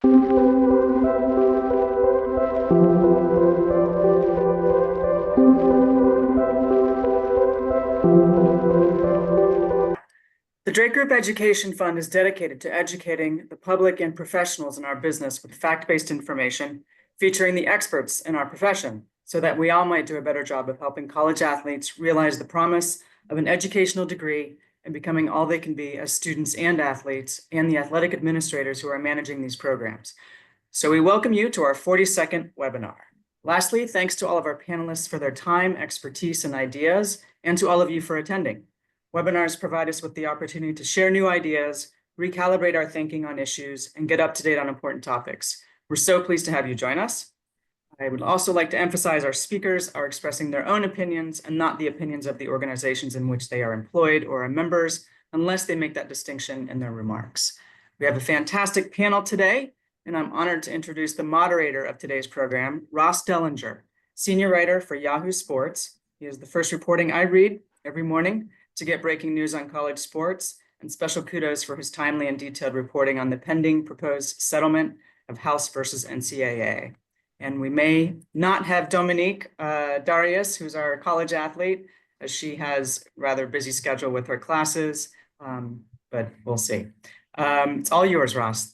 The Drake Group Education Fund is dedicated to educating the public and professionals in our business with fact-based information featuring the experts in our profession so that we all might do a better job of helping college athletes realize the promise of an educational degree and becoming all they can be as students and athletes and the athletic administrators who are managing these programs. So we welcome you to our 42nd webinar. Lastly, thanks to all of our panelists for their time, expertise, and ideas, and to all of you for attending. Webinars provide us with the opportunity to share new ideas, recalibrate our thinking on issues, and get up to date on important topics. We're so pleased to have you join us. I would also like to emphasize our speakers are expressing their own opinions and not the opinions of the organizations in which they are employed or are members, unless they make that distinction in their remarks. We have a fantastic panel today, and I'm honored to introduce the moderator of today's program, Ross Dellinger, senior writer for Yahoo Sports. He is the first reporting I read every morning to get breaking news on college sports, and special kudos for his timely and detailed reporting on the pending proposed settlement of House versus NCAA. And we may not have Dominique Darius, who's our college athlete, as she has a rather busy schedule with her classes, but we'll see. It's all yours, Ross.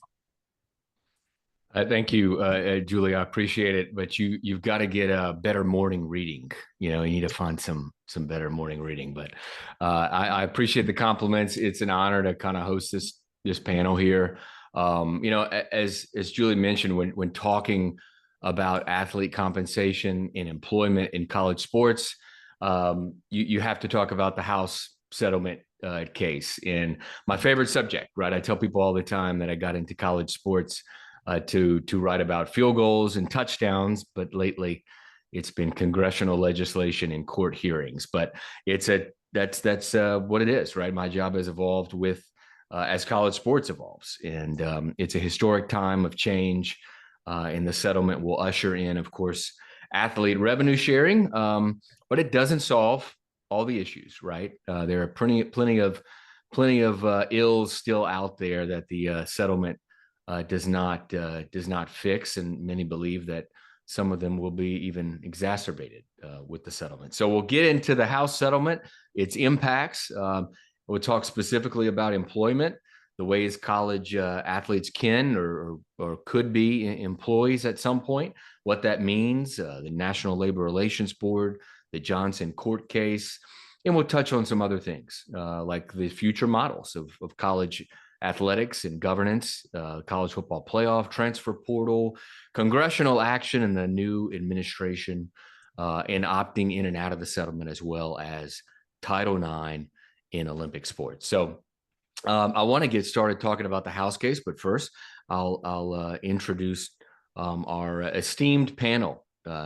Thank you, Julie. I appreciate it, but you've got to get a better morning reading. You need to find some better morning reading. But I appreciate the compliments. It's an honor to kind of host this panel here. As Julie mentioned, when talking about athlete compensation and employment in college sports, you have to talk about the House settlement case. And my favorite subject, right? I tell people all the time that I got into college sports to write about field goals and touchdowns, but lately it's been congressional legislation and court hearings. But that's what it is, right? My job has evolved with as college sports evolves, and it's a historic time of change. And the settlement will usher in, of course, athlete revenue sharing, but it doesn't solve all the issues, right? There are plenty of ills still out there that the settlement does not fix, and many believe that some of them will be even exacerbated with the settlement. So we'll get into the House settlement, its impacts. We'll talk specifically about employment, the ways college athletes can or could be employees at some point, what that means, the National Labor Relations Board, the Johnson court case, and we'll touch on some other things like the future models of college athletics and governance, college football playoff, transfer portal, congressional action, and the new administration, and opting in and out of the settlement, as well as Title IX in Olympic sports. So I want to get started talking about the House case, but first I'll introduce our esteemed panel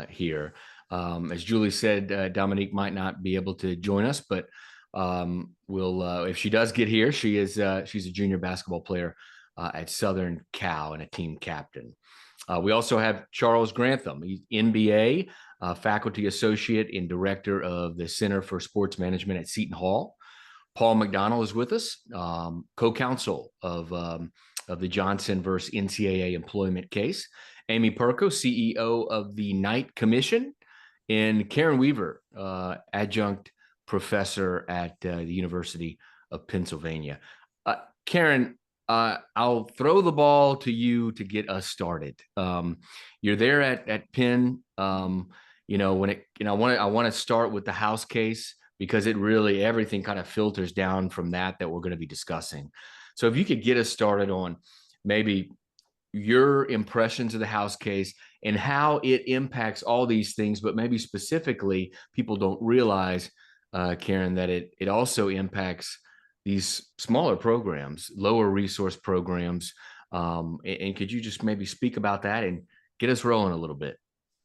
here. As Julie said, Dominique might not be able to join us, but if she does get here, she's a junior basketball player at Southern Cal and a team captain. We also have Charles Grantham. He's NBA faculty associate and director of the Center for Sports Management at Seton Hall. Paul McDonald is with us, co-counsel of the Johnson versus NCAA employment case. Amy Perko, CEO of the Knight Commission, and Karen Weaver, adjunct professor at the University of Pennsylvania. Karen, I'll throw the ball to you to get us started. You're there at Penn. I want to start with the House case, because it really, everything kind of filters down from that we're going to be discussing. So if you could get us started on maybe your impressions of the House case and how it impacts all these things, but maybe specifically people don't realize, Karen, that it also impacts these smaller programs, lower resource programs. And could you just maybe speak about that and get us rolling a little bit?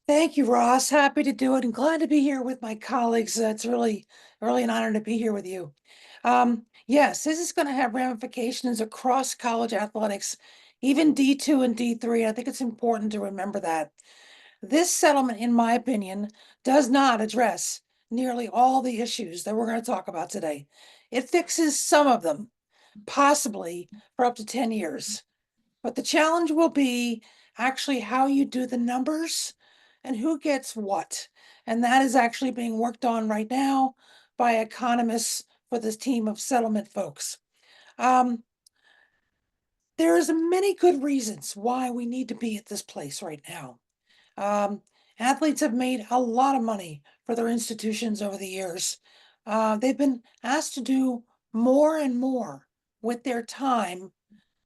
Thank you, Ross. Happy to do it and glad to be here with my colleagues. It's really an honor to be here with you. Yes, this is going to have ramifications across college athletics, even D2 and D3. I think it's important to remember that. This settlement, in my opinion, does not address nearly all the issues that we're going to talk about today. It fixes some of them, possibly for up to 10 years. But the challenge will be actually how you do the numbers and who gets what. And that is actually being worked on right now by economists for this team of settlement folks. There's many good reasons why we need to be at this place right now. Athletes have made a lot of money for their institutions over the years. They've been asked to do more and more with their time,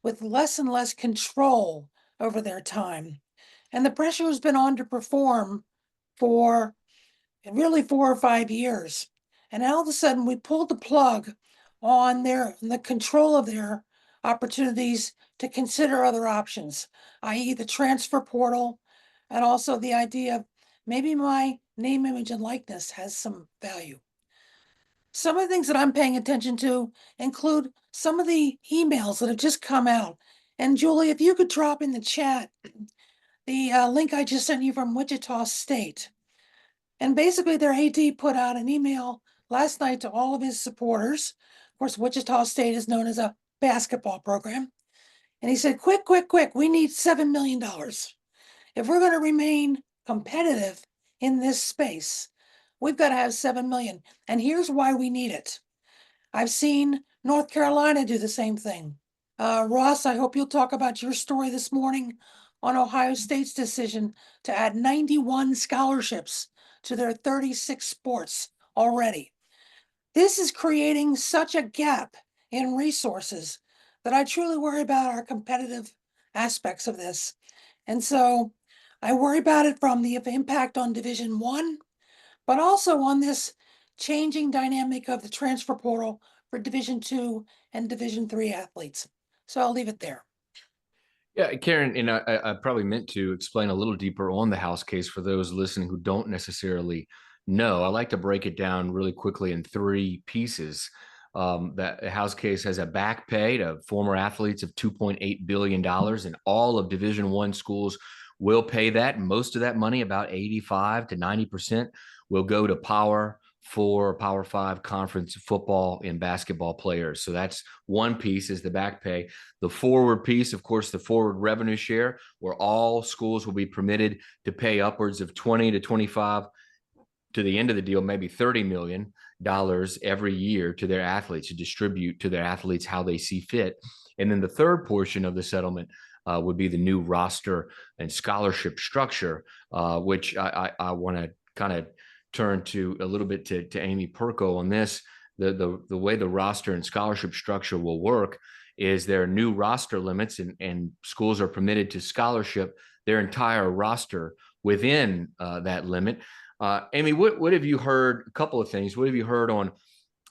with less and less control over their time. And the pressure has been on to perform for really 4 or 5 years. And all of a sudden, we pulled the plug on the control of their opportunities to consider other options, i.e., the transfer portal, and also the idea of maybe my name, image, and likeness has some value. Some of the things that I'm paying attention to include some of the emails that have just come out. And Julie, if you could drop in the chat the link I just sent you from Wichita State. And basically, their AD put out an email last night to all of his supporters. Of course, Wichita State is known as a basketball program. And he said, quick, quick, quick, we need $7 million. If we're going to remain competitive in this space, we've got to have 7 million. And here's why we need it. I've seen North Carolina do the same thing. Ross, I hope you'll talk about your story this morning on Ohio State's decision to add 91 scholarships to their 36 sports already. This is creating such a gap in resources that I truly worry about our competitive aspects of this. And so I worry about it from the impact on Division I, but also on this changing dynamic of the transfer portal for Division II and Division III athletes. So I'll leave it there. Yeah, Karen, and I probably meant to explain a little deeper on the House case for those listening who don't necessarily know. I like to break it down really quickly in 3 pieces. That House case has a back pay to former athletes of $2.8 billion, and all of Division I schools will pay that. Most of that money, about 85 to 90%, will go to Power 4, Power 5 conference football and basketball players. So that's one piece, is the back pay. The forward piece, of course, the forward revenue share, where all schools will be permitted to pay upwards of 20 to 25 to the end of the deal, maybe $30 million every year to their athletes, to distribute to their athletes how they see fit. And then the third portion of the settlement would be the new roster and scholarship structure, which I want to kind of turn to a little bit to Amy Perko on this. The way the roster and scholarship structure will work is there are new roster limits, and schools are permitted to scholarship their entire roster within that limit. Amy, what have you heard? A couple of things. What have you heard on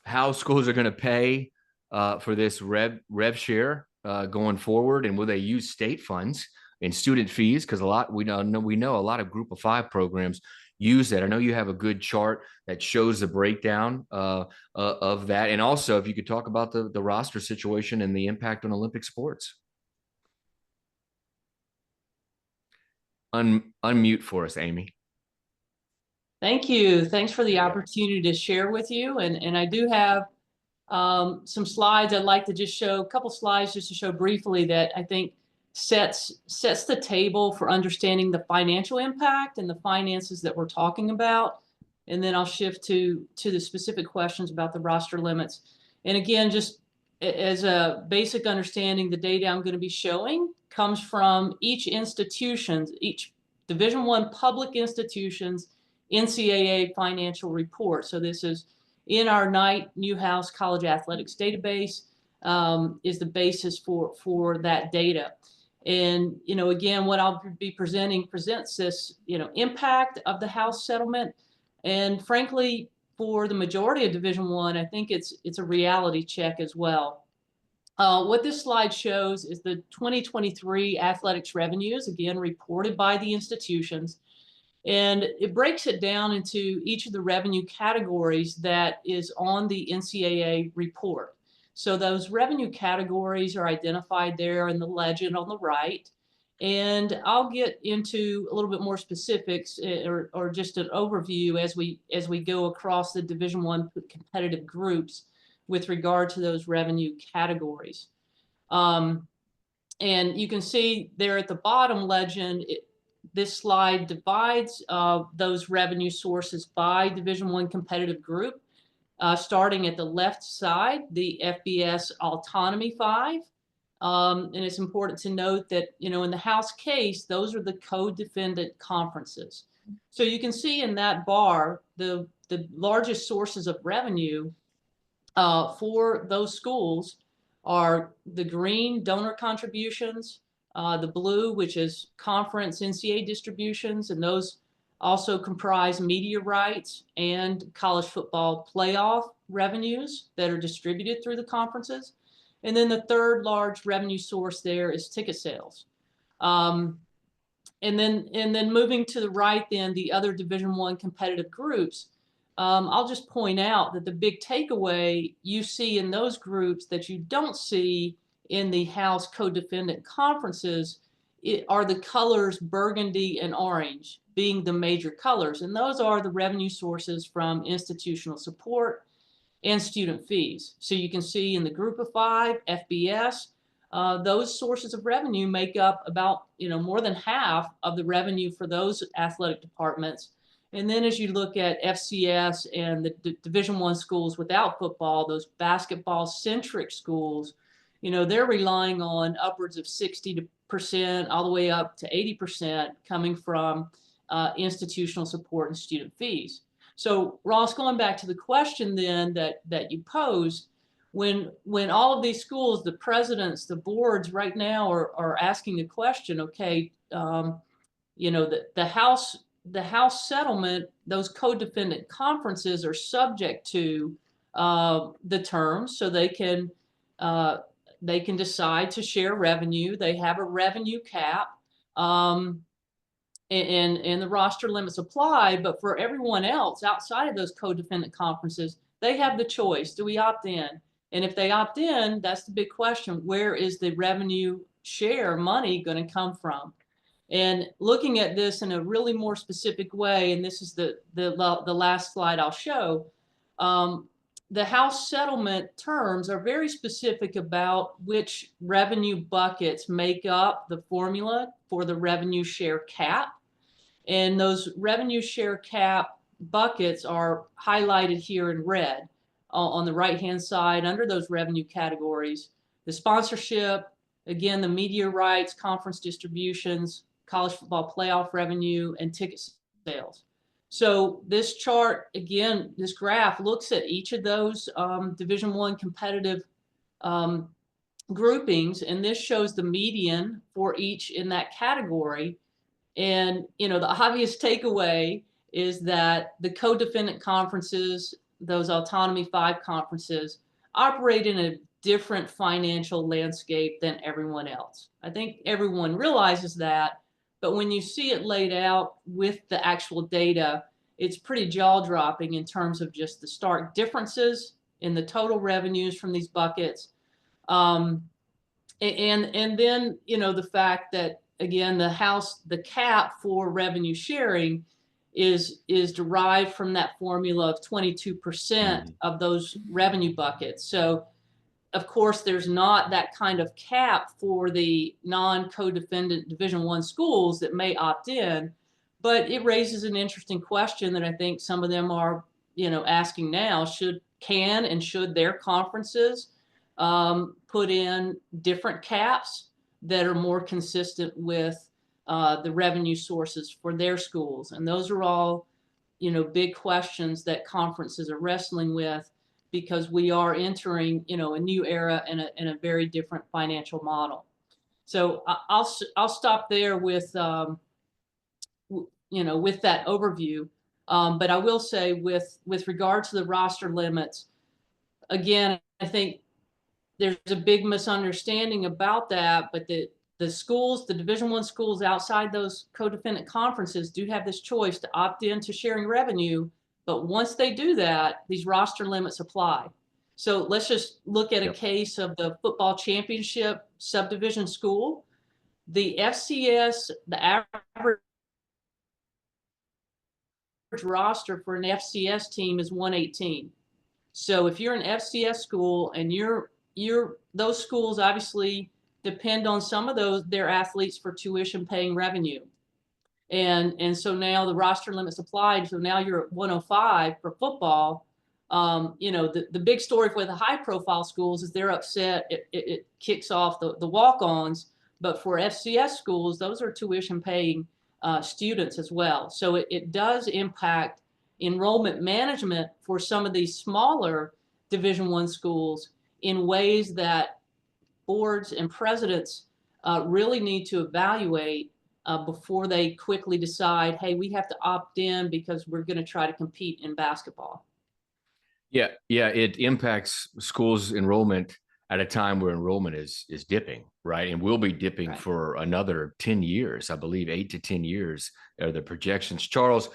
how schools are going to pay for this rev share going forward, and will they use state funds and student fees? Because we know a lot of Group of 5 programs use that. I know you have a good chart that shows the breakdown of that, and also if you could talk about the roster situation and the impact on Olympic sports. Unmute for us, Amy. Thank you. Thanks for the opportunity to share with you. And I do have some slides I'd like to just show, a couple slides just to show briefly that I think sets the table for understanding the financial impact and the finances that we're talking about. And then I'll shift to the specific questions about the roster limits. And again, just as a basic understanding, the data I'm going to be showing comes from each Division I public institution's NCAA financial report. So this is in our Knight Newhouse College Athletics database, is the basis for that data. And, again, what I'll be presents this, impact of the House settlement. And frankly, for the majority of Division I think it's a reality check as well. What this slide shows is the 2023 athletics revenues, again, reported by the institutions. And it breaks it down into each of the revenue categories that is on the NCAA report. So those revenue categories are identified there in the legend on the right. And I'll get into a little bit more specifics or just an overview as we go across the Division I competitive groups with regard to those revenue categories. And you can see there at the bottom legend, this slide divides those revenue sources by Division I competitive group, starting at the left side, the FBS Autonomy 5. And it's important to note that, you know, in the House case, those are the co-defendant conferences. So you can see in that bar, the largest sources of revenue for those schools are the green, donor contributions, the blue, which is conference NCAA distributions, and those also comprise media rights and college football playoff revenues that are distributed through the conferences. And then the third large revenue source there is ticket sales. And then moving to the right, then the other Division I competitive groups, I'll just point out that the big takeaway you see in those groups that you don't see in the House co-defendant conferences are the colors burgundy and orange being the major colors. And those are the revenue sources from institutional support and student fees. So you can see in the group of 5, FBS, those sources of revenue make up about, you know, more than half of the revenue for those athletic departments. And then as you look at FCS and the Division I schools without football, those basketball-centric schools, you know, they're relying on upwards of 60% all the way up to 80% coming from institutional support and student fees. So Ross, going back to the question then that you posed, when all of these schools, the presidents, the boards right now are asking the question, okay, you know, the House settlement, those co-defendant conferences are subject to the terms, so they can decide to share revenue. They have a revenue cap. And the roster limits apply, but for everyone else outside of those co-defendant conferences, they have the choice. Do we opt in? And if they opt in, that's the big question. Where is the revenue share money going to come from? And looking at this in a really more specific way, and this is the last slide I'll show, the House settlement terms are very specific about which revenue buckets make up the formula for the revenue share cap. And those revenue share cap buckets are highlighted here in red on the right-hand side under those revenue categories. The sponsorship, again, the media rights, conference distributions, college football playoff revenue, and ticket sales. So this chart, again, this graph looks at each of those Division I competitive groupings, and this shows the median for each in that category. And, you know, the obvious takeaway is that the co-defendant conferences, those Autonomy 5 conferences, operate in a different financial landscape than everyone else. I think everyone realizes that, but when you see it laid out with the actual data, it's pretty jaw-dropping in terms of just the stark differences in the total revenues from these buckets. And then, you know, the fact that, again, the cap for revenue sharing is derived from that formula of 22% of those revenue buckets. So, of course, there's not that kind of cap for the non-co-defendant Division I schools that may opt in, but it raises an interesting question that I think some of them are, you know, asking now: can and should their conferences put in different caps that are more consistent with the revenue sources for their schools? And those are all, you know, big questions that conferences are wrestling with, because we are entering, you know, a new era and a very different financial model. So I'll stop there with, you know, with that overview. But I will say with regard to the roster limits, again, I think there's a big misunderstanding about that, but the schools, the Division I schools outside those co-defendant conferences do have this choice to opt in to sharing revenue. But once they do that, these roster limits apply. So let's just look at a case of the football championship subdivision school. The FCS, the average roster for an FCS team is 118. So if you're an FCS school and those schools, obviously depend on some of their athletes for tuition paying revenue. And so now the roster limits applied. So now you're at 105 for football. You know, the big story for the high profile schools is they're upset. It kicks off the walk-ons, but for FCS schools, those are tuition paying students as well. So it does impact enrollment management for some of these smaller Division I schools in ways that boards and presidents really need to evaluate before they quickly decide, hey, we have to opt in because we're going to try to compete in basketball. Yeah, it impacts schools' enrollment at a time where enrollment is dipping, right? And will be dipping Right. for another 10 years, I believe. 8 to 10 years are the projections. Charles,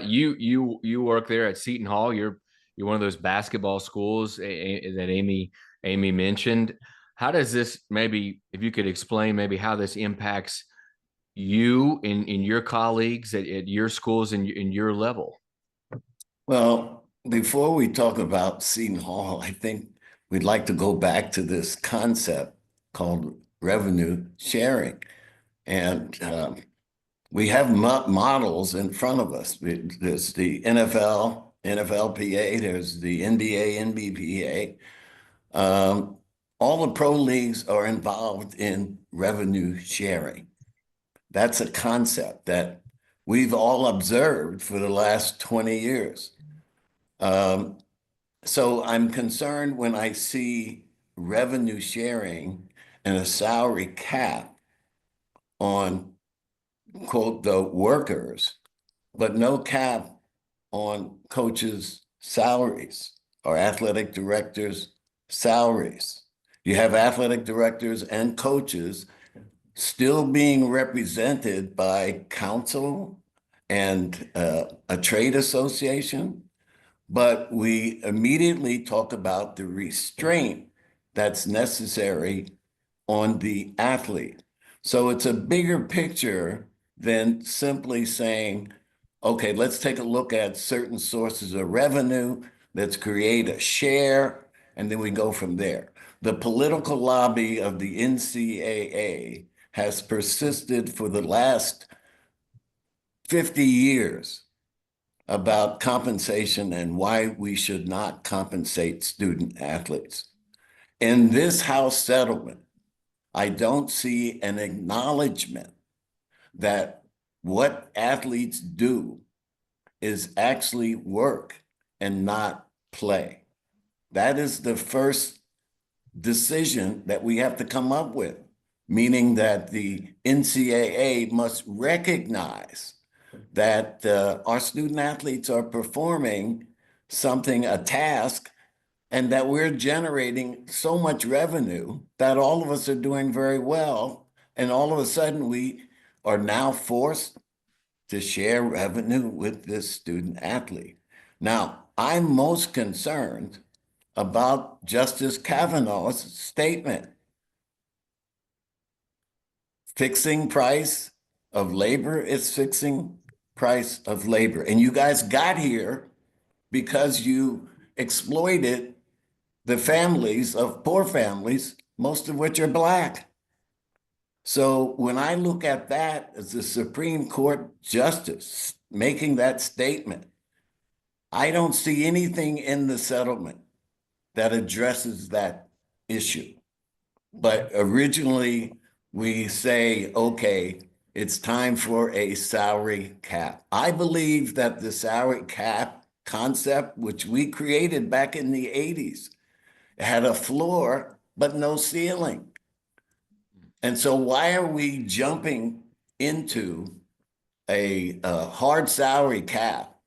you work there at Seton Hall. You're one of those basketball schools that Amy mentioned. How does this, maybe if you could explain maybe how this impacts you and your colleagues at your schools and in your level? Well, before we talk about Seton Hall, I think we'd like to go back to this concept called revenue sharing. And we have models in front of us. There's the NFL, NFLPA, there's the NBA, NBPA. All the pro leagues are involved in revenue sharing. That's a concept that we've all observed for the last 20 years. So I'm concerned when I see revenue sharing and a salary cap on, quote, the workers, but no cap on coaches' salaries or athletic directors' salaries. You have athletic directors and coaches still being represented by council and a trade association, but we immediately talk about the restraint that's necessary on the athlete. So it's a bigger picture than simply saying, okay, let's take a look at certain sources of revenue, let's create a share, and then we go from there. The political lobby of the NCAA has persisted for the last 50 years about compensation and why we should not compensate student athletes. In this House settlement, I don't see an acknowledgement that what athletes do is actually work and not play. That is the first decision that we have to come up with, meaning that the NCAA must recognize that our student athletes are performing something, a task, and that we're generating so much revenue that all of us are doing very well. And all of a sudden we are now forced to share revenue with this student athlete. Now, I'm most concerned about Justice Kavanaugh's statement. Fixing price of labor is fixing price of labor. And you guys got here because you exploited the families of poor families, most of which are Black. So when I look at that as the Supreme Court justice making that statement, I don't see anything in the settlement that addresses that issue. But originally we say, okay, it's time for a salary cap. I believe that the salary cap concept, which we created back in the 80s, had a floor, but no ceiling. And so why are we jumping into a hard salary cap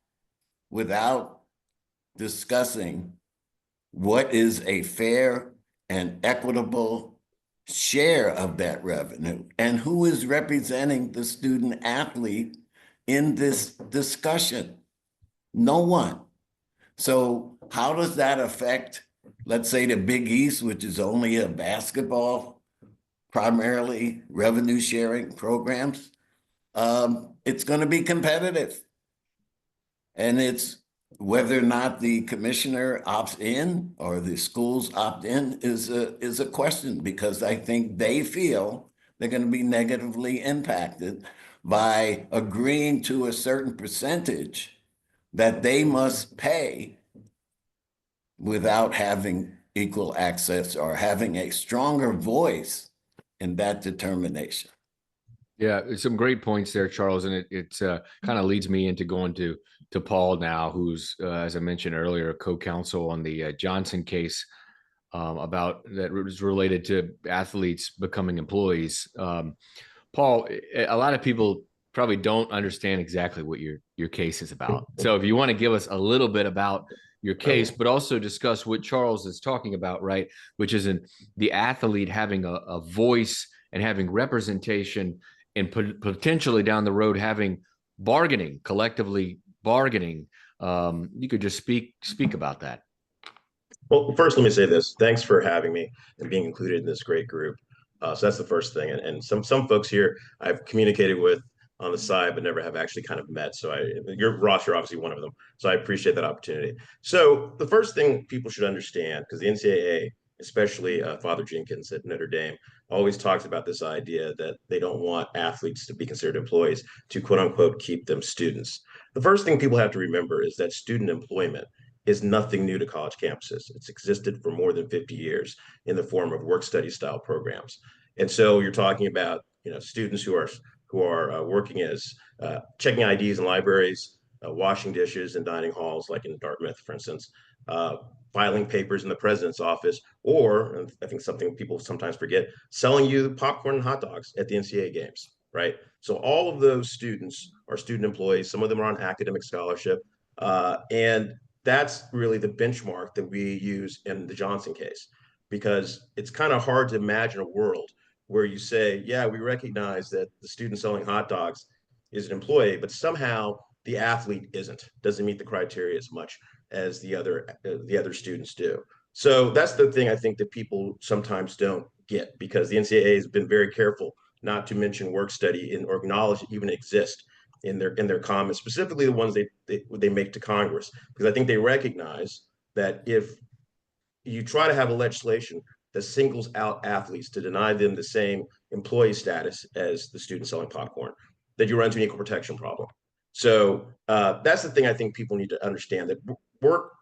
without discussing what is a fair and equitable share of that revenue and who is representing the student athlete in this discussion? No one. So how does that affect, let's say, the Big East, which is only a basketball, primarily revenue sharing programs? It's going to be competitive. And it's Whether or not the commissioner opts in or the schools opt in is a question, because I think they feel they're going to be negatively impacted by agreeing to a certain percentage that they must pay without having equal access or having a stronger voice in that determination. Yeah, some great points there, Charles, and it kind of leads me into going to Paul now, who's as I mentioned earlier, co-counsel on the Johnson case about that was related to athletes becoming employees. Paul, a lot of people probably don't understand exactly what your case is about. So if you want to give us a little bit about your case, but also discuss what Charles is talking about, right? Which is in the athlete having a voice and having representation, and potentially down the road having bargaining, collectively bargaining. You could just speak about that. Well, first, let me say this. Thanks for having me and being included in this great group. So that's the first thing. And some folks here I've communicated with on the side, but never have actually kind of met. So Ross, you're obviously one of them. So I appreciate that opportunity. So the first thing people should understand, because the NCAA, especially Father Jenkins at Notre Dame, always talks about this idea that they don't want athletes to be considered employees to quote unquote keep them students. The first thing people have to remember is that student employment is nothing new to college campuses. It's existed for more than 50 years in the form of work study style programs. And so you're talking about, students who are working as checking IDs in libraries, washing dishes in dining halls, like in Dartmouth, for instance, filing papers in the president's office, or I think something people sometimes forget, selling you popcorn and hot dogs at the NCAA games, right? So all of those students are student employees. Some of them are on academic scholarship. And that's really the benchmark that we use in the Johnson case, because it's kind of hard to imagine a world where you say, yeah, we recognize that the student selling hot dogs is an employee, but somehow the athlete doesn't meet the criteria as much as the other students do. So that's the thing I think that people sometimes don't get, because the NCAA has been very careful not to mention work study or acknowledge it even exist in their comments, specifically the ones they make to Congress, because I think they recognize that if you try to have a legislation that singles out athletes to deny them the same employee status as the student selling popcorn, that you run into an equal protection problem. So that's the thing I think people need to understand, that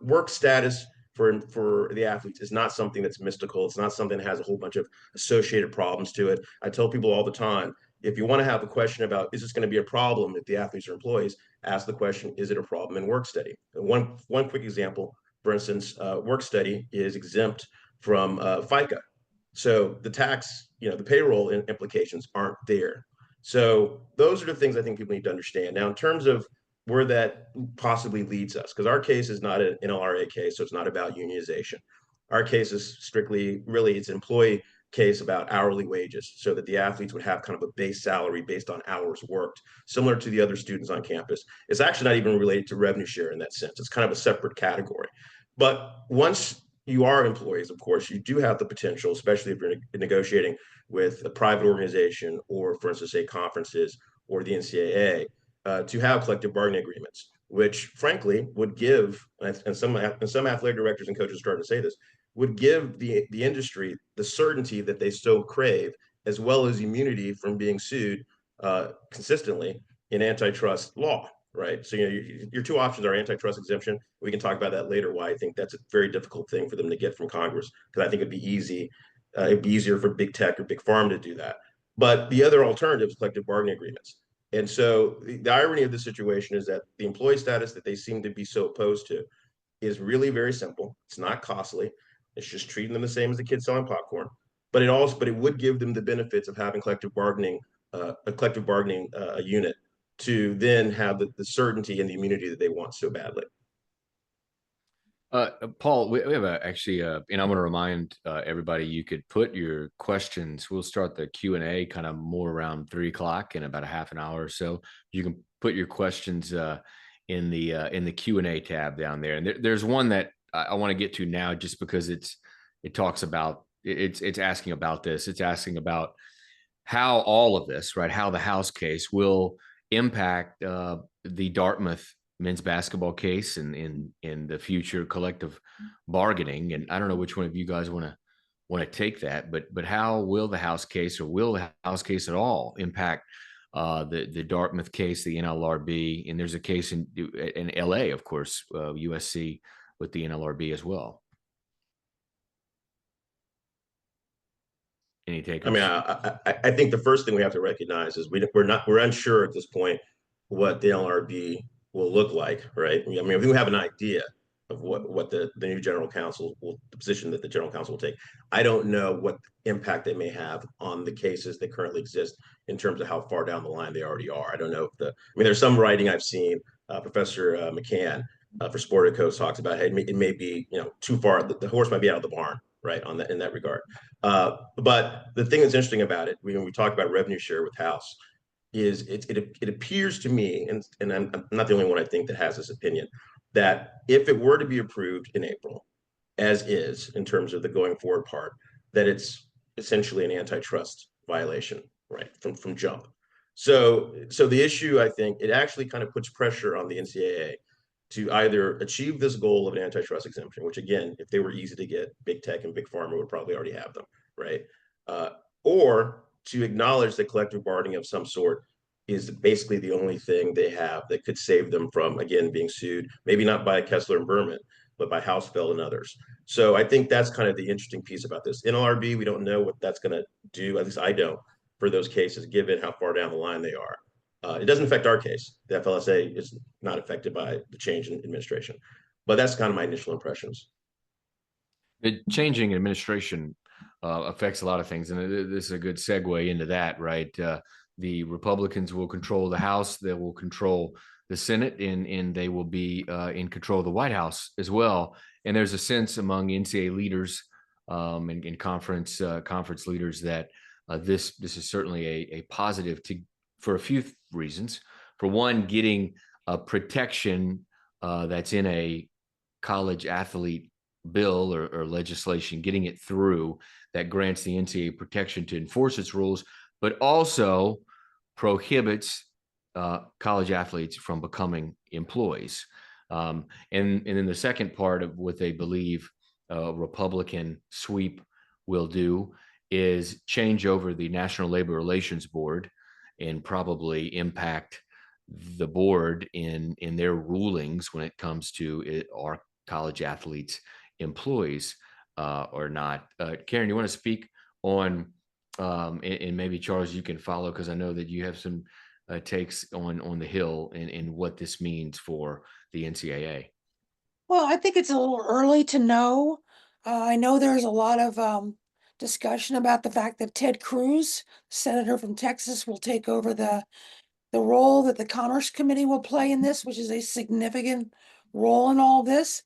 work status for the athletes is not something that's mystical. It's not something that has a whole bunch of associated problems to it. I tell people all the time, if you want to have a question about, is this going to be a problem if the athletes are employees, ask the question, is it a problem in work study? And one quick example, for instance, work study is exempt from FICA. So the tax, the payroll implications aren't there. So those are the things I think people need to understand. Now, in terms of where that possibly leads us, because our case is not an NLRA case, so it's not about unionization. Our case is strictly, really, it's an employee case about hourly wages, so that the athletes would have kind of a base salary based on hours worked, similar to the other students on campus. It's actually not even related to revenue share in that sense. It's kind of a separate category. But once you are employees, of course, you do have the potential, especially if you're negotiating with a private organization or, for instance, say conferences or the NCAA, to have collective bargaining agreements, which frankly would give, and some athletic directors and coaches are starting to say this, would give the industry the certainty that they so crave, as well as immunity from being sued consistently in antitrust law, right? So your two options are antitrust exemption. We can talk about that later, why I think that's a very difficult thing for them to get from Congress, because I think it'd be easier for big tech or big pharma to do that. But the other alternative is collective bargaining agreements. And so the irony of the situation is that the employee status that they seem to be so opposed to is really very simple. It's not costly. It's just treating them the same as the kids selling popcorn. But it would give them the benefits of having collective bargaining, a collective bargaining unit, to then have the certainty and the immunity that they want so badly. Paul, we have actually, and I'm going to remind everybody, you could put your questions. We'll start the Q&A kind of more around 3 o'clock in about a half an hour or so. You can put your questions in the Q&A tab down there. And there's one that I want to get to now, just because it talks about, it's asking about this. It's asking about how all of this, right, how the House case will impact the Dartmouth men's basketball case and in the future collective bargaining. And I don't know which one of you guys want to take that, but how will the House case, or will the House case at all, impact the Dartmouth case, the NLRB, and there's a case in LA, of course, USC with the NLRB as well. Any takers? I mean, I think the first thing we have to recognize is we're unsure at this point what the NLRB will look like, right? I mean, we have an idea of what the new general counsel the position that the general counsel will take. I don't know what impact they may have on the cases that currently exist in terms of how far down the line they already are. I don't know if I mean, there's some writing I've seen. Professor McCann for Sportico talks about, hey, it may be, too far. The horse might be out of the barn, right? In that regard. But the thing that's interesting about it, when we talk about revenue share with House, is it appears to me, and I'm not the only one I think that has this opinion, that if it were to be approved in April, as is in terms of the going forward part, that it's essentially an antitrust violation, right, from jump. So the issue, I think, it actually kind of puts pressure on the NCAA to either achieve this goal of an antitrust exemption, which again, if they were easy to get, big tech and big pharma would probably already have them, right? Or to acknowledge that collective bargaining of some sort is basically the only thing they have that could save them from, again, being sued, maybe not by Kessler and Berman, but by Hausfeld and others. So I think that's kind of the interesting piece about this. NLRB, we don't know what that's going to do, at least I don't, for those cases, given how far down the line they are. It doesn't affect our case. The FLSA is not affected by the change in administration, but that's kind of my initial impressions. The changing administration affects a lot of things, and this is a good segue into that, right? The Republicans will control the House, they will control the Senate, and they will be in control of the White House as well. And there's a sense among NCAA leaders and conference leaders that this is certainly a positive for a few reasons. For one, getting a protection that's in a college athlete bill or legislation, getting it through that grants the NCAA protection to enforce its rules, but also prohibits college athletes from becoming employees. And then the second part of what they believe Republican sweep will do is change over the National Labor Relations Board and probably impact the board in their rulings when it comes to are college athletes employees or not. Karen, you want to speak on, and maybe Charles, you can follow, because I know that you have some takes on the Hill and what this means for the NCAA. Well, I think it's a little early to know. I know there's a lot of discussion about the fact that Ted Cruz, senator from Texas, will take over the role that the Commerce Committee will play in this, which is a significant role in all this.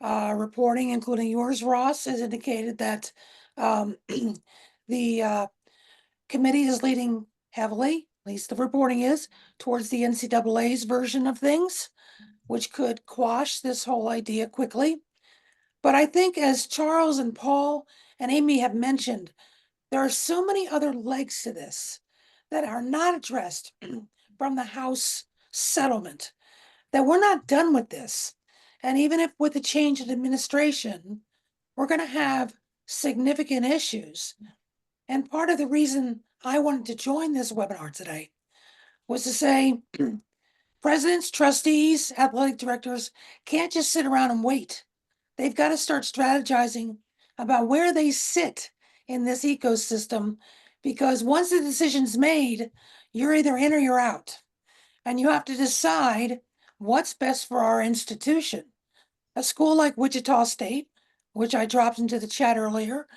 Reporting, including yours, Ross, has indicated that the committee is leading heavily, at least the reporting is, towards the NCAA's version of things, which could quash this whole idea quickly. But I think, as Charles and Paul and Amy have mentioned, there are so many other legs to this that are not addressed from the House settlement that we're not done with this. And even if with the change in administration, we're going to have significant issues. And part of the reason I wanted to join this webinar today was to say, presidents, trustees, athletic directors can't just sit around and wait. They've got to start strategizing about where they sit in this ecosystem, because once the decision's made, you're either in or you're out. And you have to decide what's best for our institution. A school like Wichita State, which I dropped into the chat earlier,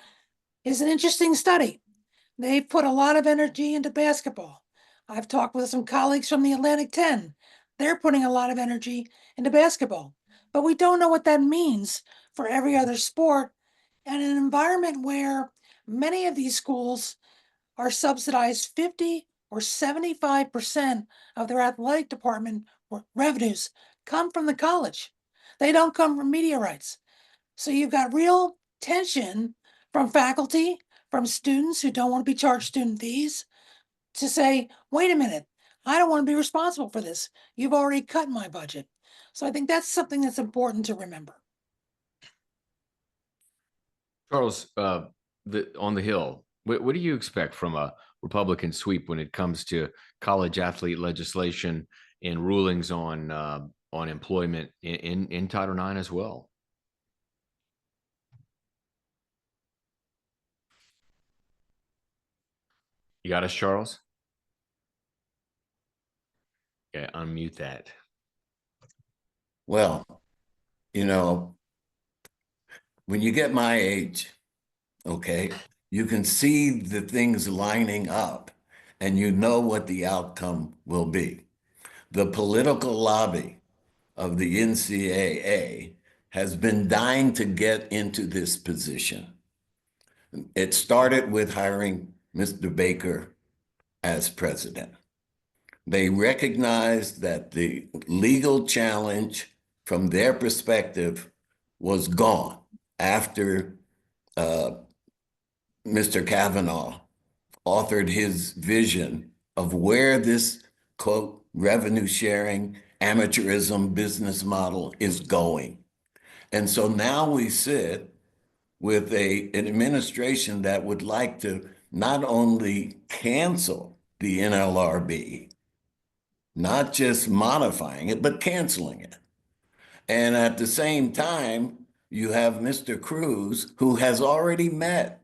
is an interesting study. They've put a lot of energy into basketball. I've talked with some colleagues from the Atlantic 10. They're putting a lot of energy into basketball. But we don't know what that means for every other sport. And in an environment where many of these schools are subsidized 50 or 75% of their athletic department revenues come from the college. They don't come from media rights. So you've got real tension from faculty, from students who don't want to be charged student fees, to say, wait a minute, I don't want to be responsible for this. You've already cut my budget. So I think that's something that's important to remember. Charles, on the Hill, what do you expect from a Republican sweep when it comes to college athlete legislation and rulings on employment in Title IX as well? You got us, Charles? Okay, unmute that. Well, you know, when you get my age, okay, you can see the things lining up and you know what the outcome will be. The political lobby of the NCAA has been dying to get into this position. It started with hiring Mr. Baker as president. They recognized that the legal challenge from their perspective was gone after Mr. Kavanaugh authored his vision of where this, quote, revenue sharing, amateurism business model is going. And so now we sit with an administration that would like to not only cancel the NLRB, not just modifying it, but canceling it. And at the same time, you have Mr. Cruz, who has already met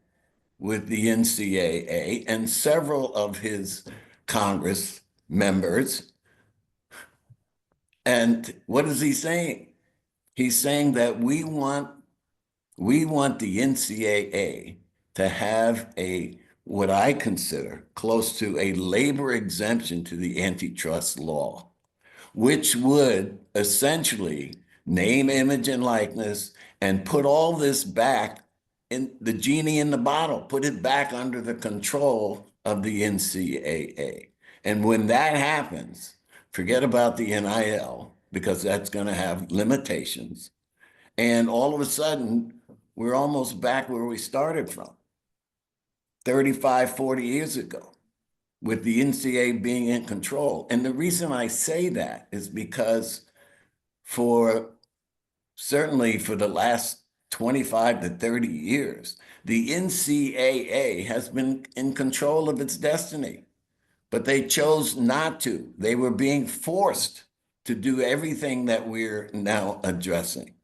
with the NCAA and several of his Congress members. And what is he saying? He's saying that we want the NCAA to have what I consider close to a labor exemption to the antitrust law, which would essentially name, image, and likeness and put all this back in the genie in the bottle, put it back under the control of the NCAA. And when that happens, forget about the NIL, because that's going to have limitations. And all of a sudden, we're almost back where we started from 35, 40 years ago, with the NCAA being in control. And the reason I say that is because certainly for the last 25 to 30 years, the NCAA has been in control of its destiny, but they chose not to. They were being forced to do everything that we're now addressing.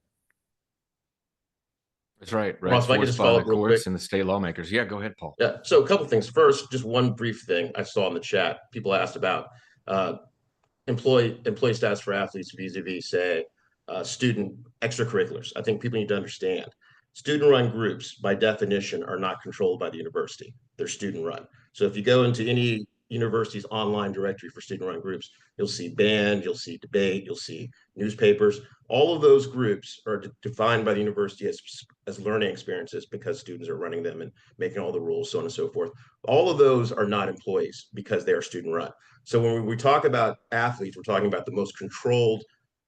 That's right. Ross, if I could just Forced by follow the up real courts quick. and the state lawmakers. Yeah, go ahead, Paul. Yeah. So a couple things. First, just one brief thing I saw in the chat. People asked about employee status for athletes vis-a-vis, say, student extracurriculars. I think people need to understand student-run groups, by definition, are not controlled by the university. They're student-run. So if you go into any university's online directory for student-run groups, you'll see band, you'll see debate, you'll see newspapers. All of those groups are defined by the university as learning experiences because students are running them and making all the rules, so on and so forth. All of those are not employees because they are student-run. So when we talk about athletes, we're talking about the most controlled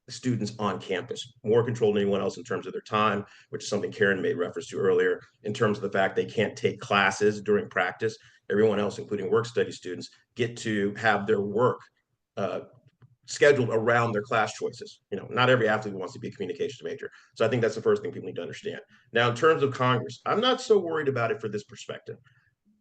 students on campus, more controlled than anyone else in terms of their time, which is something Karen made reference to earlier, in terms of the fact they can't take classes during practice. Everyone else, including work study students, get to have their work scheduled around their class choices. You know, not every athlete wants to be a communications major. So I think that's the first thing people need to understand. Now, in terms of Congress, I'm not so worried about it for this perspective.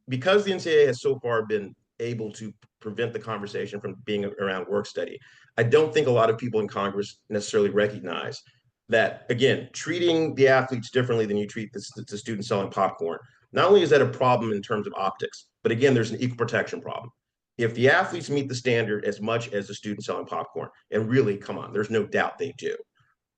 Because the NCAA has so far been able to prevent the conversation from being around work study, I don't think a lot of people in Congress necessarily recognize that, again, treating the athletes differently than you treat the student selling popcorn, not only is that a problem in terms of optics, but again, there's an equal protection problem. If the athletes meet the standard as much as the student selling popcorn, and really, come on, there's no doubt they do,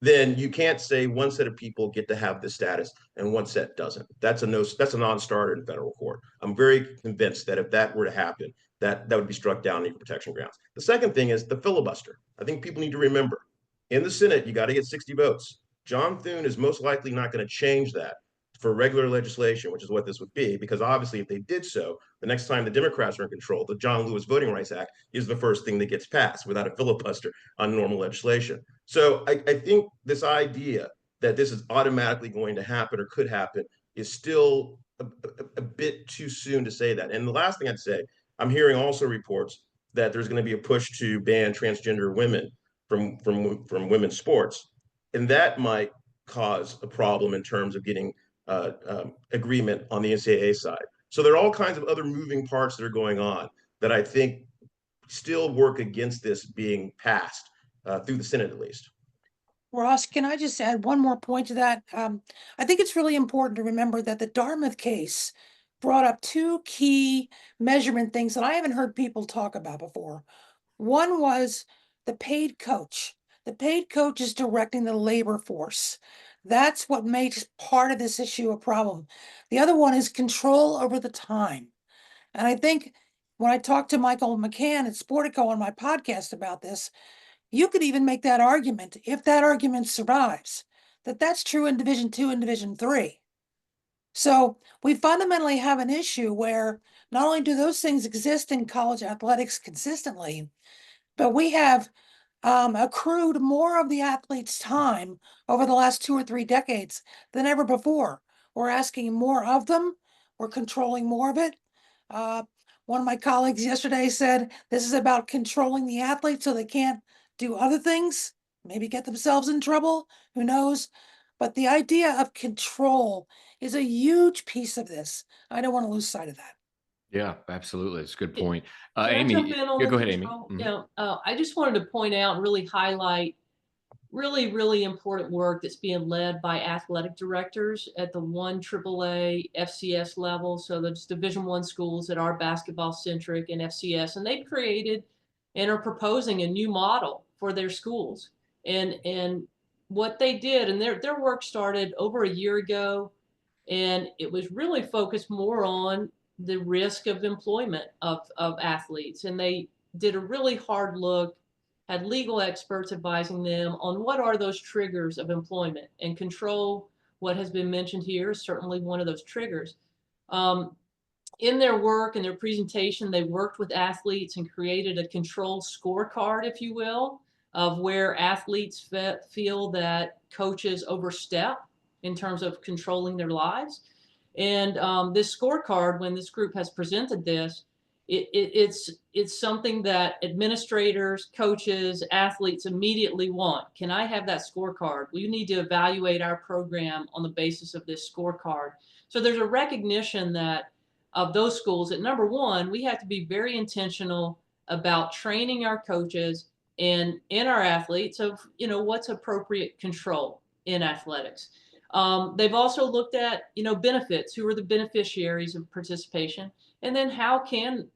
then you can't say one set of people get to have this status and one set doesn't. That's a non-starter in federal court. I'm very convinced that if that were to happen, that would be struck down on equal protection grounds. The second thing is the filibuster. I think people need to remember, in the Senate, you got to get 60 votes. John Thune is most likely not going to change that for regular legislation, which is what this would be, because obviously if they did so, the next time the Democrats are in control, the John Lewis Voting Rights Act is the first thing that gets passed without a filibuster on normal legislation. So I think this idea that this is automatically going to happen or could happen is still a bit too soon to say that. And the last thing I'd say, I'm hearing also reports that there's going to be a push to ban transgender women from women's sports, and that might cause a problem in terms of getting agreement on the NCAA side. So there are all kinds of other moving parts that are going on that I think still work against this being passed through the Senate, at least. Ross, can I just add one more point to that? I think it's really important to remember that the Dartmouth case brought up two key measurement things that I haven't heard people talk about before. One was the paid coach. The paid coach is directing the labor force. That's what makes part of this issue a problem. The other one is control over the time. And I think when I talked to Michael McCann at Sportico on my podcast about this, you could even make that argument, if that argument survives, that that's true in Division II and Division III. So we fundamentally have an issue where not only do those things exist in college athletics consistently, but we have accrued more of the athlete's time over the last 2 or 3 decades than ever before. We're asking more of them. We're controlling more of it. One of my colleagues yesterday said this is about controlling the athlete so they can't do other things, maybe get themselves in trouble, who knows? But the idea of control is a huge piece of this. I don't want to lose sight of that. Yeah, absolutely. It's a good Can- point. Can I Amy, jump in on yeah, the go ahead, Amy. control? Mhm. Yeah, I just wanted to point out and really highlight really important work that's being led by athletic directors at the 1 AAA FCS level. So there's Division I schools that are basketball centric and FCS, and they've created and are proposing a new model for their schools. And what they did, and their work started over a year ago, and it was really focused more on the risk of employment of athletes. And they did a really hard look, had legal experts advising them on what are those triggers of employment, and control, what has been mentioned here, is certainly one of those triggers. In their work and their presentation, they worked with athletes and created a control scorecard, if you will, of where athletes feel that coaches overstep in terms of controlling their lives. And this scorecard, when this group has presented this, it's something that administrators, coaches, athletes immediately want. Can I have that scorecard? We need to evaluate our program on the basis of this scorecard. So there's a recognition that of those schools that, number one, we have to be very intentional about training our coaches and our athletes of, what's appropriate control in athletics. They've also looked at, benefits. Who are the beneficiaries of participation? And then how can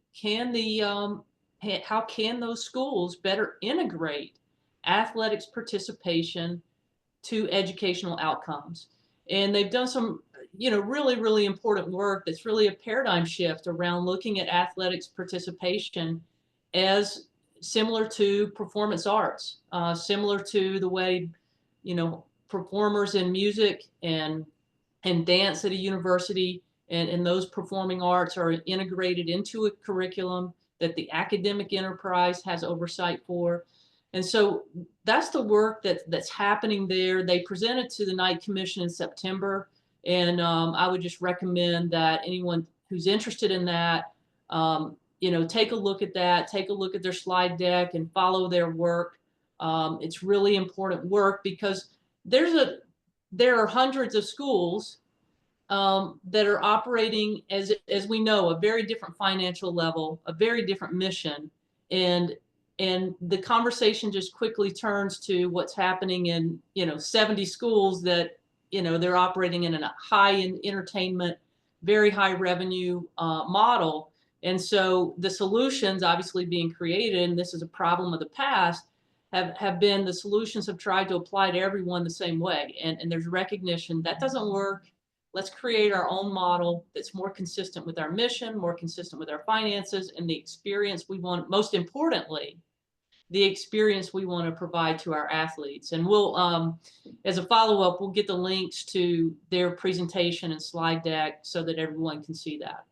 those schools better integrate athletics participation to educational outcomes? And they've done some, really important work that's really a paradigm shift around looking at athletics participation as similar to performance arts, similar to the way, performers in music and dance at a university and those performing arts are integrated into a curriculum that the academic enterprise has oversight for. And so that's the work that's happening there. They presented to the Knight Commission in September, and I would just recommend that anyone who's interested in that, take a look at that, take a look at their slide deck and follow their work. It's really important work because there are hundreds of schools that are operating as we know, a very different financial level, a very different mission, and the conversation just quickly turns to what's happening in 70 schools that they're operating in a high entertainment, very high revenue model, and so the solutions obviously being created, and this is a problem of the past, have been the solutions have tried to apply to everyone the same way, and there's recognition that doesn't work. Let's create our own model that's more consistent with our mission, more consistent with our finances, and the experience we want, most importantly, the experience we want to provide to our athletes. And we'll, as a follow-up, we'll get the links to their presentation and slide deck so that everyone can see that.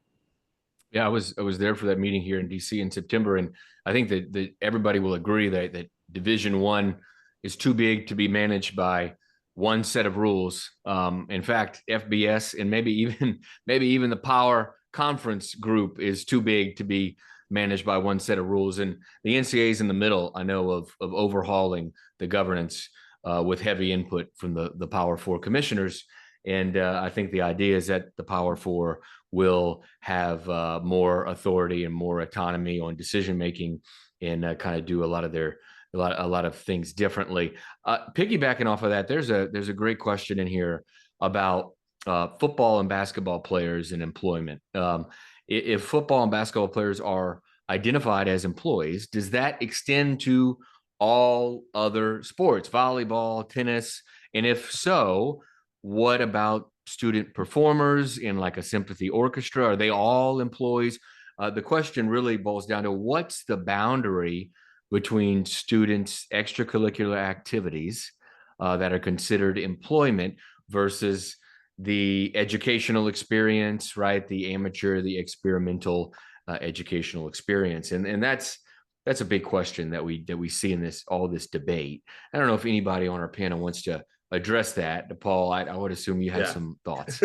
Yeah, I was there for that meeting here in DC in September, and I think that everybody will agree that Division I is too big to be managed by one set of rules. In fact, FBS and maybe even the Power Conference group is too big to be managed by one set of rules. And the NCAA is in the middle, I know, of overhauling the governance with heavy input from the Power Four commissioners. And I think the idea is that the Power Four will have more authority and more autonomy on decision making, and kind of do a lot of things differently. Piggybacking off of that, there's a great question in here about football and basketball players and employment. If football and basketball players are identified as employees, does that extend to all other sports, volleyball, tennis? And if so, what about student performers in like a symphony orchestra? Are they all employees? The question really boils down to what's the boundary between students' extracurricular activities that are considered employment versus the educational experience, right? The amateur, the experimental educational experience. And that's a big question that we see in all this debate. I don't know if anybody on our panel wants to address that. Paul, I would assume you had some thoughts.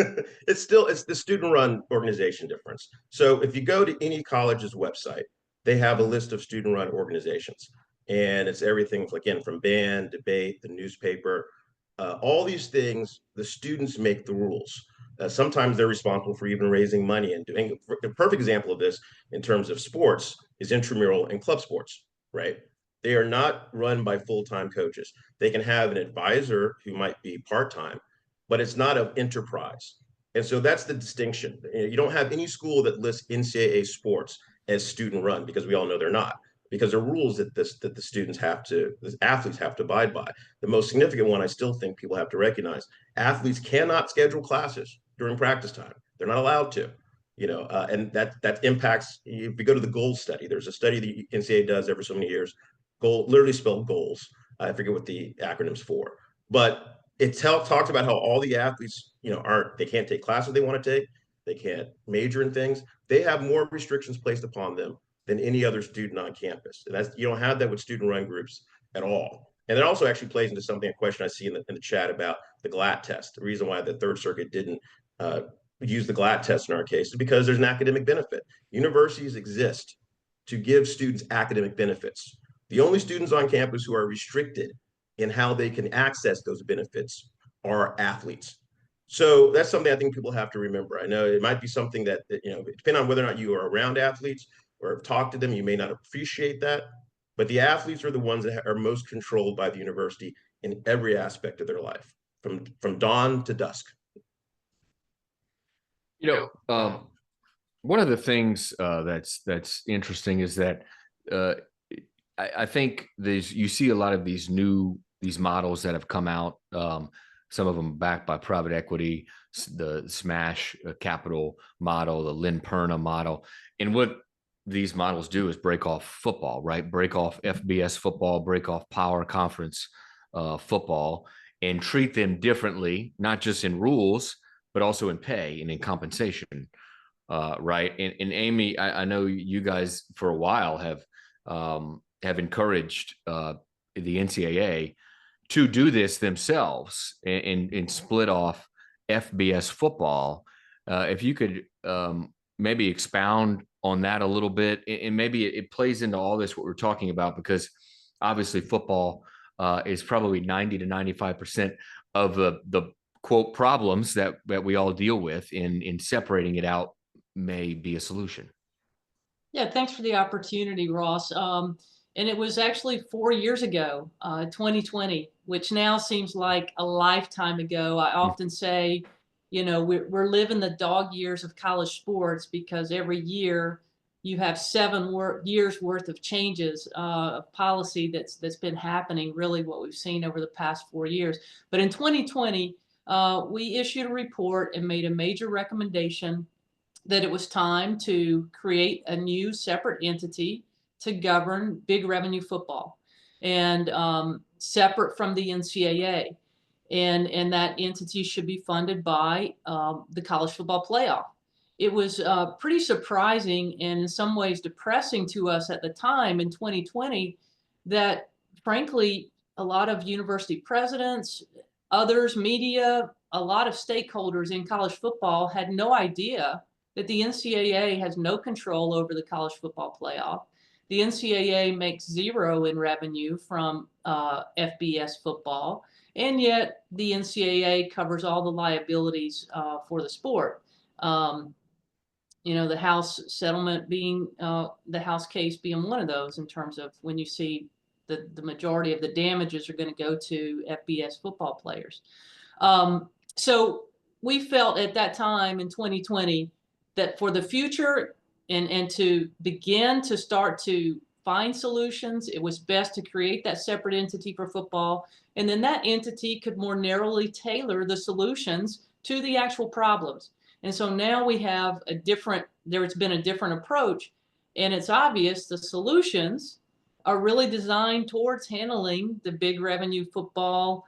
It's the student-run organization difference. So if you go to any college's website, they have a list of student-run organizations. And it's everything, again, from band, debate, the newspaper, all these things, the students make the rules. Sometimes they're responsible for even raising money and doing. A perfect example of this in terms of sports is intramural and club sports, right? They are not run by full-time coaches. They can have an advisor who might be part-time, but it's not an enterprise. And so that's the distinction. You don't have any school that lists NCAA sports as student-run, because we all know they're not, because there are rules that the athletes have to abide by. The most significant one, I still think people have to recognize: athletes cannot schedule classes during practice time. They're not allowed to, and that impacts. If you go to the goals study, there's a study the NCAA does every so many years. Goal, literally spelled goals. I forget what the acronym's for, but it talks about how all the athletes, they can't take classes they want to take. They can't major in things. They have more restrictions placed upon them than any other student on campus. And you don't have that with student-run groups at all. And it also actually plays into a question I see in the chat about the GLAT test. The reason why the Third Circuit didn't use the GLAT test in our case is because there's an academic benefit. Universities exist to give students academic benefits. The only students on campus who are restricted in how they can access those benefits are athletes. So that's something I think people have to remember. I know it might be something that, depending on whether or not you are around athletes or have talked to them, you may not appreciate that. But the athletes are the ones that are most controlled by the university in every aspect of their life, from dawn to dusk. One of the things that's interesting is that I think you see a lot of these models that have come out. Some of them backed by private equity, the Smash Capital model, the Lynn Perna model. And what these models do is break off football, right? Break off FBS football, break off power conference football, and treat them differently, not just in rules, but also in pay and in compensation, right? And Amy, I know you guys for a while have encouraged the NCAA to do this themselves and split off FBS football. If you could maybe expound on that a little bit, and maybe it plays into all this what we're talking about, because obviously football is probably 90 to 95% of the quote problems that we all deal with. In separating it out may be a solution. Yeah, thanks for the opportunity, Ross. And it was actually 4 years ago, 2020, which now seems like a lifetime ago. I often say, we're living the dog years of college sports, because every year you have 7 years worth of changes of policy that's been happening, really what we've seen over the past 4 years. But in 2020, we issued a report and made a major recommendation that it was time to create a new separate entity to govern big revenue football, and separate from the NCAA. And that entity should be funded by the college football playoff. It was pretty surprising and in some ways depressing to us at the time in 2020 that, frankly, a lot of university presidents, others, media, a lot of stakeholders in college football had no idea that the NCAA has no control over the college football playoff. The NCAA makes zero in revenue from FBS football, and yet the NCAA covers all the liabilities for the sport. The House settlement being the House case being one of those, in terms of when you see the majority of the damages are going to go to FBS football players. So we felt at that time in 2020 that for the future and to begin to start to find solutions, it was best to create that separate entity for football. And then that entity could more narrowly tailor the solutions to the actual problems. And so now we have there's been a different approach, and it's obvious the solutions are really designed towards handling the big revenue football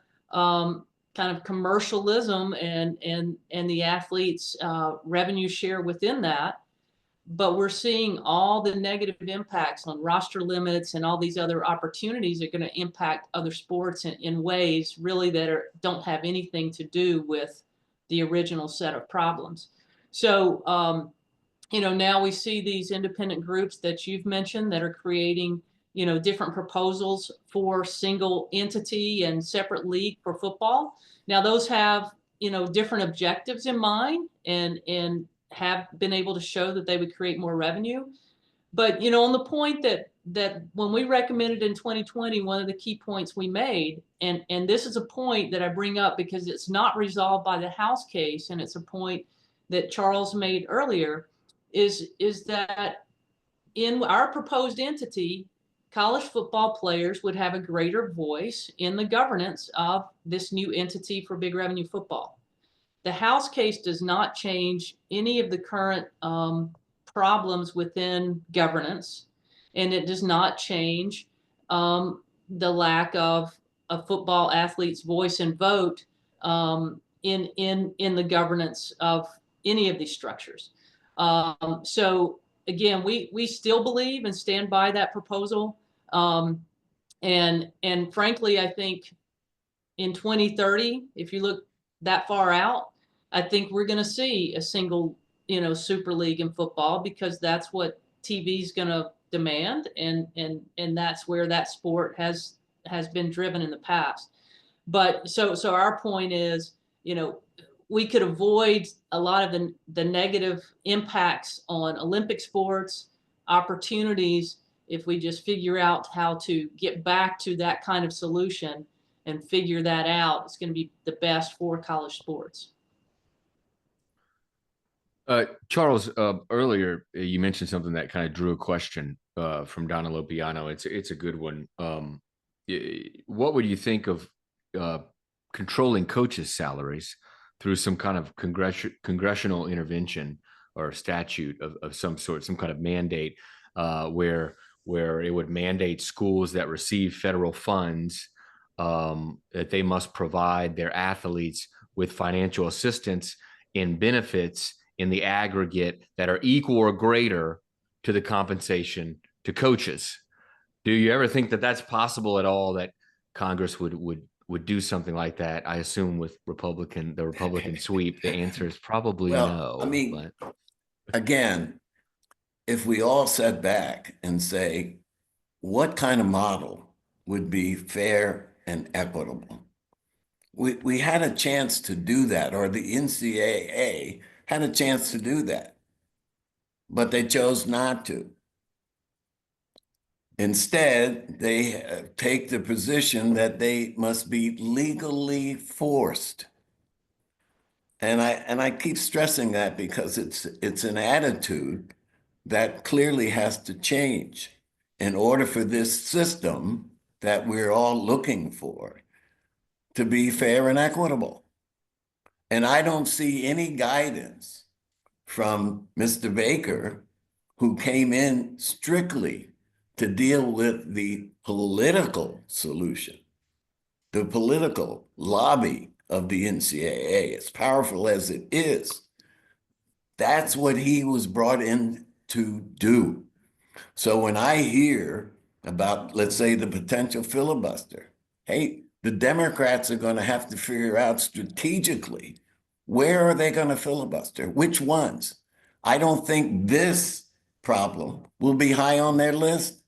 kind of commercialism and the athletes' revenue share within that. But we're seeing all the negative impacts on roster limits and all these other opportunities that are going to impact other sports in ways really that don't have anything to do with the original set of problems. So, now we see these independent groups that you've mentioned that are creating, different proposals for single entity and separate league for football. Now, those have, different objectives in mind and have been able to show that they would create more revenue. But, on the point that when we recommended in 2020, one of the key points we made, and this is a point that I bring up because it's not resolved by the House case, and it's a point that Charles made earlier, is that in our proposed entity, college football players would have a greater voice in the governance of this new entity for big revenue football. The House case does not change any of the current problems within governance, and it does not change the lack of a football athlete's voice and vote in the governance of any of these structures. So again, we still believe and stand by that proposal. And frankly, I think in 2030, if you look that far out, I think we're going to see a single, super league in football, because that's what TV is going to demand, and that's where that sport has been driven in the past. But so our point is, we could avoid a lot of the negative impacts on Olympic sports opportunities if we just figure out how to get back to that kind of solution and figure that out. It's going to be the best for college sports. Charles, earlier you mentioned something that kind of drew a question from Donna Lopiano. It's a good one. What would you think of controlling coaches' salaries through some kind of congressional intervention or statute of some sort, some kind of mandate where it would mandate schools that receive federal funds that they must provide their athletes with financial assistance and benefits in the aggregate that are equal or greater to the compensation to coaches? Do you ever think that that's possible at all, that Congress would do something like that? I assume with the Republican sweep, the answer is probably no. I mean, again, if we all sat back and say, what kind of model would be fair and equitable? We had a chance to do that, or the NCAA had a chance to do that, but they chose not to. Instead, they take the position that they must be legally forced. And I keep stressing that because it's an attitude that clearly has to change in order for this system that we're all looking for to be fair and equitable. And I don't see any guidance from Mr. Baker, who came in strictly to deal with the political solution, the political lobby of the NCAA, as powerful as it is. That's what he was brought in to do. So when I hear about, let's say, the potential filibuster, hey, the Democrats are going to have to figure out strategically, where are they going to filibuster? Which ones? I don't think this problem will be high on their list.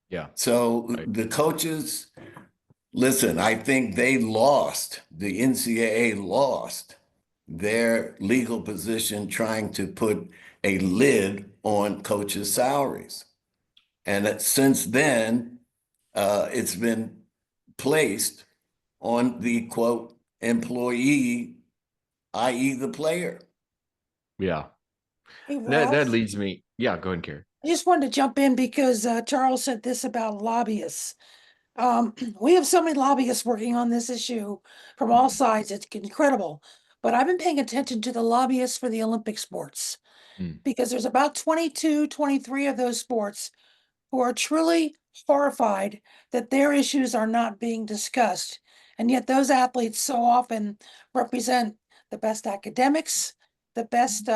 Yeah. So the coaches, listen, I think the NCAA lost their legal position trying to put a lid on coaches' salaries. And that since then, it's been placed on the quote employee, i.e. the player. Yeah. Hey, That Ralph, leads me. Yeah, go ahead, Karen. I just wanted to jump in because Charles said this about lobbyists. We have so many lobbyists working on this issue from all sides. It's incredible. But I've been paying attention to the lobbyists for the Olympic sports Mm. because there's about 22, 23 of those sports who are truly horrified that their issues are not being discussed. And yet those athletes so often represent the best academics, the best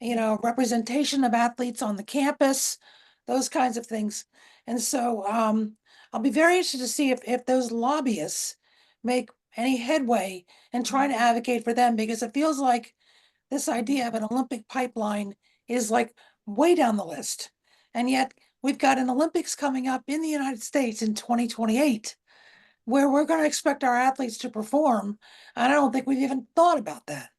representation of athletes on the campus, those kinds of things. And so I'll be very interested to see if those lobbyists make any headway in trying to advocate for them, because it feels like this idea of an Olympic pipeline is like way down the list. And yet we've got an Olympics coming up in the United States in 2028, where we're going to expect our athletes to perform. And I don't think we've even thought about that.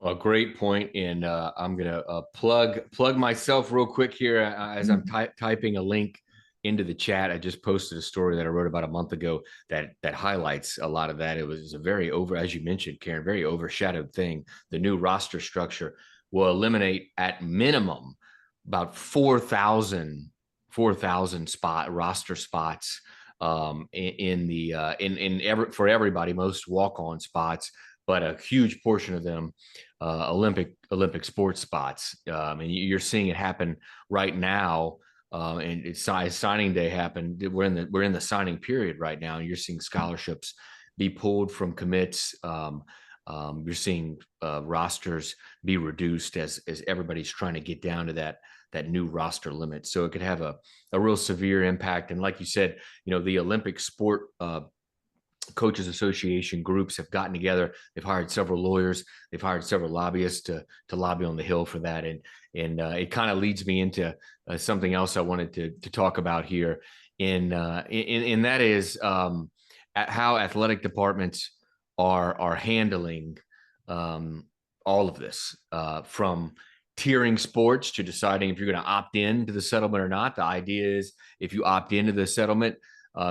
A great point, and I'm gonna plug myself real quick here as I'm typing a link into the chat. I just posted a story that I wrote about a month ago that highlights a lot of that. It was a very as you mentioned, Karen, very overshadowed thing. The new roster structure will eliminate at minimum about 4,000 roster spots for everybody, most walk-on spots, but a huge portion of them Olympic sports spots. And you're seeing it happen right now. And it's signing day happened. We're in the signing period right now. And you're seeing scholarships be pulled from commits. You're seeing rosters be reduced as everybody's trying to get down to that new roster limit. So it could have a real severe impact. And like you said, the Olympic sport Coaches Association groups have gotten together. They've hired several lawyers. They've hired several lobbyists to lobby on the Hill for that. And it kind of leads me into something else I wanted to talk about here. And that is how athletic departments are handling all of this, from tiering sports to deciding if you're going to opt in to the settlement or not. The idea is if you opt into the settlement,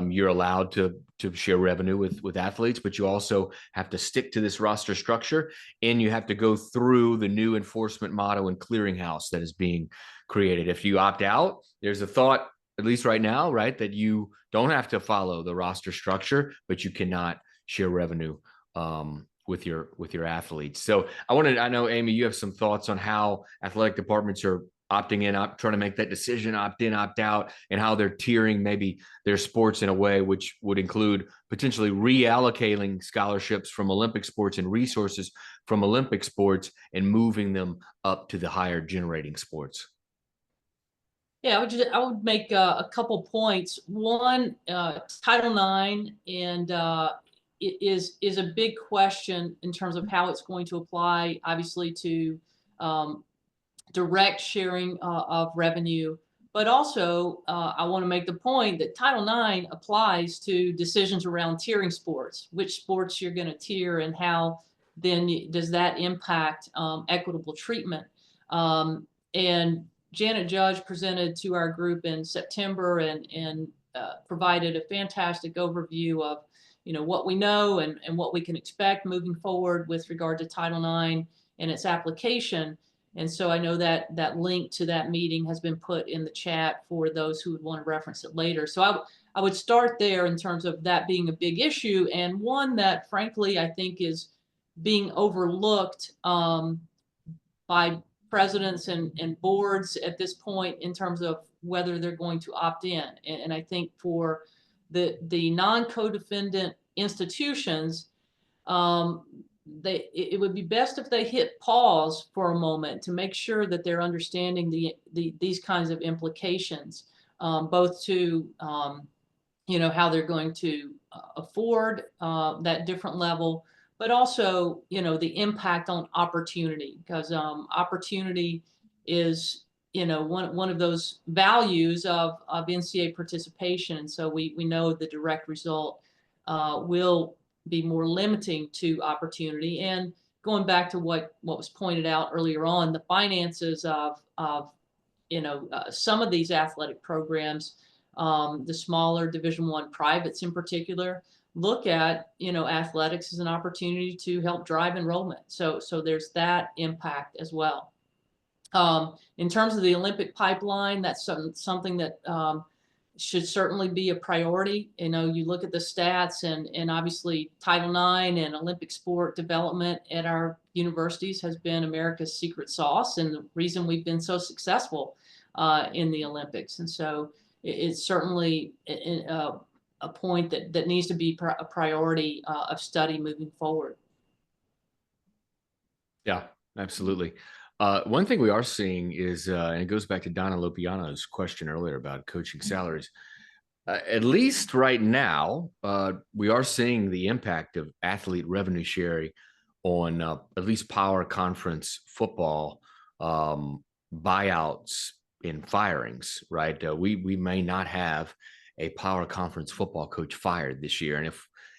you're allowed to share revenue with athletes, but you also have to stick to this roster structure, and you have to go through the new enforcement model and clearinghouse that is being created. If you opt out, there's a thought, at least right now, right, that you don't have to follow the roster structure, but you cannot share revenue with your athletes. So I know, Amy, you have some thoughts on how athletic departments are opting in, trying to make that decision, opt in, opt out, and how they're tiering maybe their sports in a way which would include potentially reallocating scholarships from Olympic sports and resources from Olympic sports and moving them up to the higher generating sports. Yeah, I would make a couple points. One, Title IX and is a big question in terms of how it's going to apply, obviously, to direct sharing of revenue. But also, I want to make the point that Title IX applies to decisions around tiering sports, which sports you're going to tier and how then does that impact equitable treatment. And Janet Judge presented to our group in September and provided a fantastic overview of what we know and what we can expect moving forward with regard to Title IX and its application. And so I know that that link to that meeting has been put in the chat for those who would want to reference it later. So I would start there in terms of that being a big issue, and one that frankly I think is being overlooked by presidents and boards at this point in terms of whether they're going to opt in. And I think for the non-co-defendant institutions, it would be best if they hit pause for a moment to make sure that they're understanding these kinds of implications, both to how they're going to afford that different level, but also, you know, the impact on opportunity, because opportunity is, you know, one of those values of NCAA participation. And so we know the direct result will be more limiting to opportunity. And going back to what was pointed out earlier on, the finances of you know, some of these athletic programs, the smaller Division I privates in particular, look at, you know, athletics as an opportunity to help drive enrollment. So there's that impact as well. In terms of the Olympic pipeline, that's something that should certainly be a priority. You know, you look at the stats, and obviously Title IX and Olympic sport development at our universities has been America's secret sauce and the reason we've been so successful in the Olympics. And so it's certainly a point that needs to be a priority of study moving forward. Yeah, absolutely. One thing we are seeing is, and it goes back to Donna Lopiano's question earlier about coaching salaries. At least right now, we are seeing the impact of athlete revenue sharing on at least power conference football buyouts and firings, right? We may not have a power conference football coach fired this year. And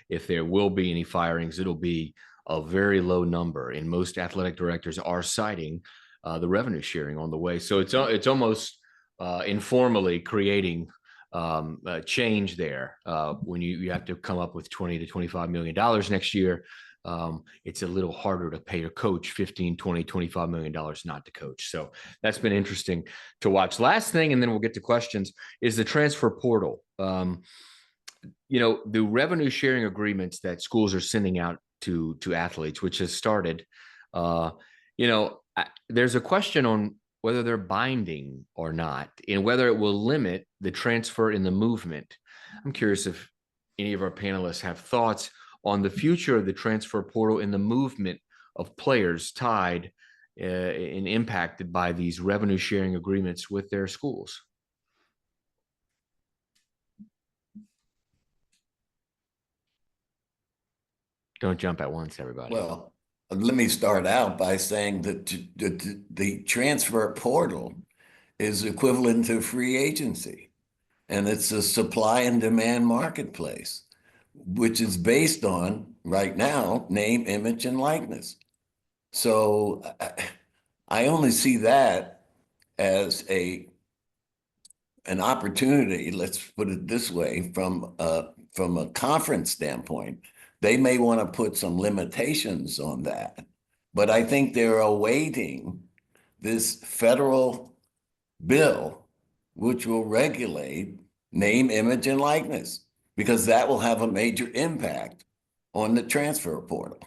if there will be any firings, it'll be a very low number, and most athletic directors are citing the revenue sharing on the way. So it's almost informally creating a change there. When you have to come up with $20 to $25 million next year, it's a little harder to pay a coach $15, $20, $25 million not to coach. So that's been interesting to watch. Last thing, and then we'll get to questions, is the transfer portal. You know, the revenue sharing agreements that schools are sending out to athletes, which has started, you know, there's a question on whether they're binding or not, and whether it will limit the transfer in the movement. I'm curious if any of our panelists have thoughts on the future of the transfer portal in the movement of players tied and impacted by these revenue sharing agreements with their schools. Don't jump at once, everybody. Well, let me start out by saying that the transfer portal is equivalent to free agency, and it's a supply and demand marketplace, which is based on, right now, name, image, and likeness. So I only see that as an opportunity, let's put it this way, from a conference standpoint. They may want to put some limitations on that, but I think they're awaiting this federal bill, which will regulate name, image, and likeness, because that will have a major impact on the transfer portal.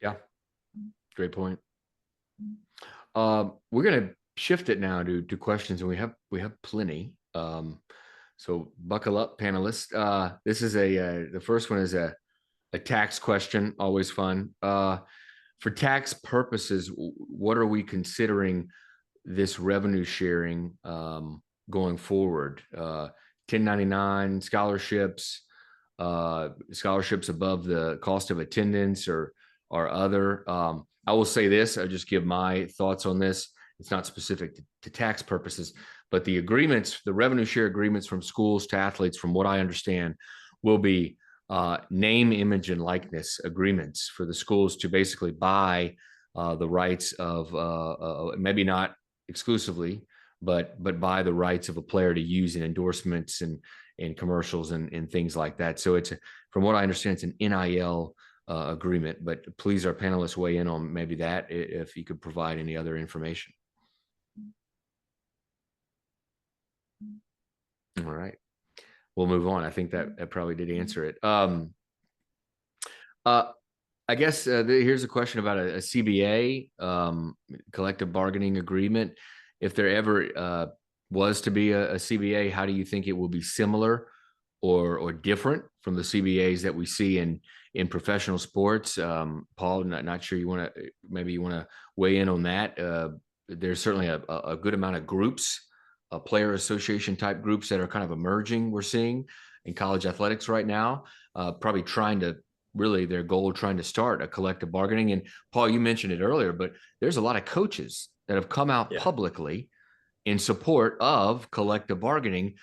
Yeah, great point. We're going to shift it now to questions, and we have plenty. So buckle up, panelists. This is the first one is a tax question, always fun. For tax purposes, what are we considering this revenue sharing going forward? 1099 scholarships, scholarships above the cost of attendance, or other. I will say this, I'll just give my thoughts on this. It's not specific to tax purposes, but the agreements, the revenue share agreements from schools to athletes, from what I understand, will be name, image, and likeness agreements for the schools to basically buy the rights of, maybe not exclusively, but buy the rights of a player to use in endorsements and commercials and things like that. So it's, from what I understand, it's an NIL agreement, but please, our panelists, weigh in on maybe that, if you could provide any other information. All right, we'll move on. I think that probably did answer it. I guess here's a question about a CBA, collective bargaining agreement. If there ever was to be a CBA, how do you think it will be similar or different from the CBAs that we see in professional sports? Paul, not sure you want to weigh in on that. There's certainly a good amount of groups, player association type groups that are kind of emerging, we're seeing in college athletics right now, probably trying to really their goal trying to start a collective bargaining. And Paul, you mentioned it earlier, but there's a lot of coaches that have come out publicly in support of collective bargaining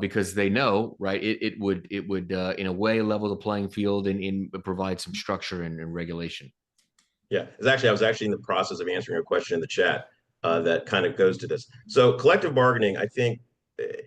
because they know, right, it would in a way level the playing field and provide some structure and regulation. Yeah, I was actually in the process of answering a question in the chat that kind of goes to this. So collective bargaining, I think a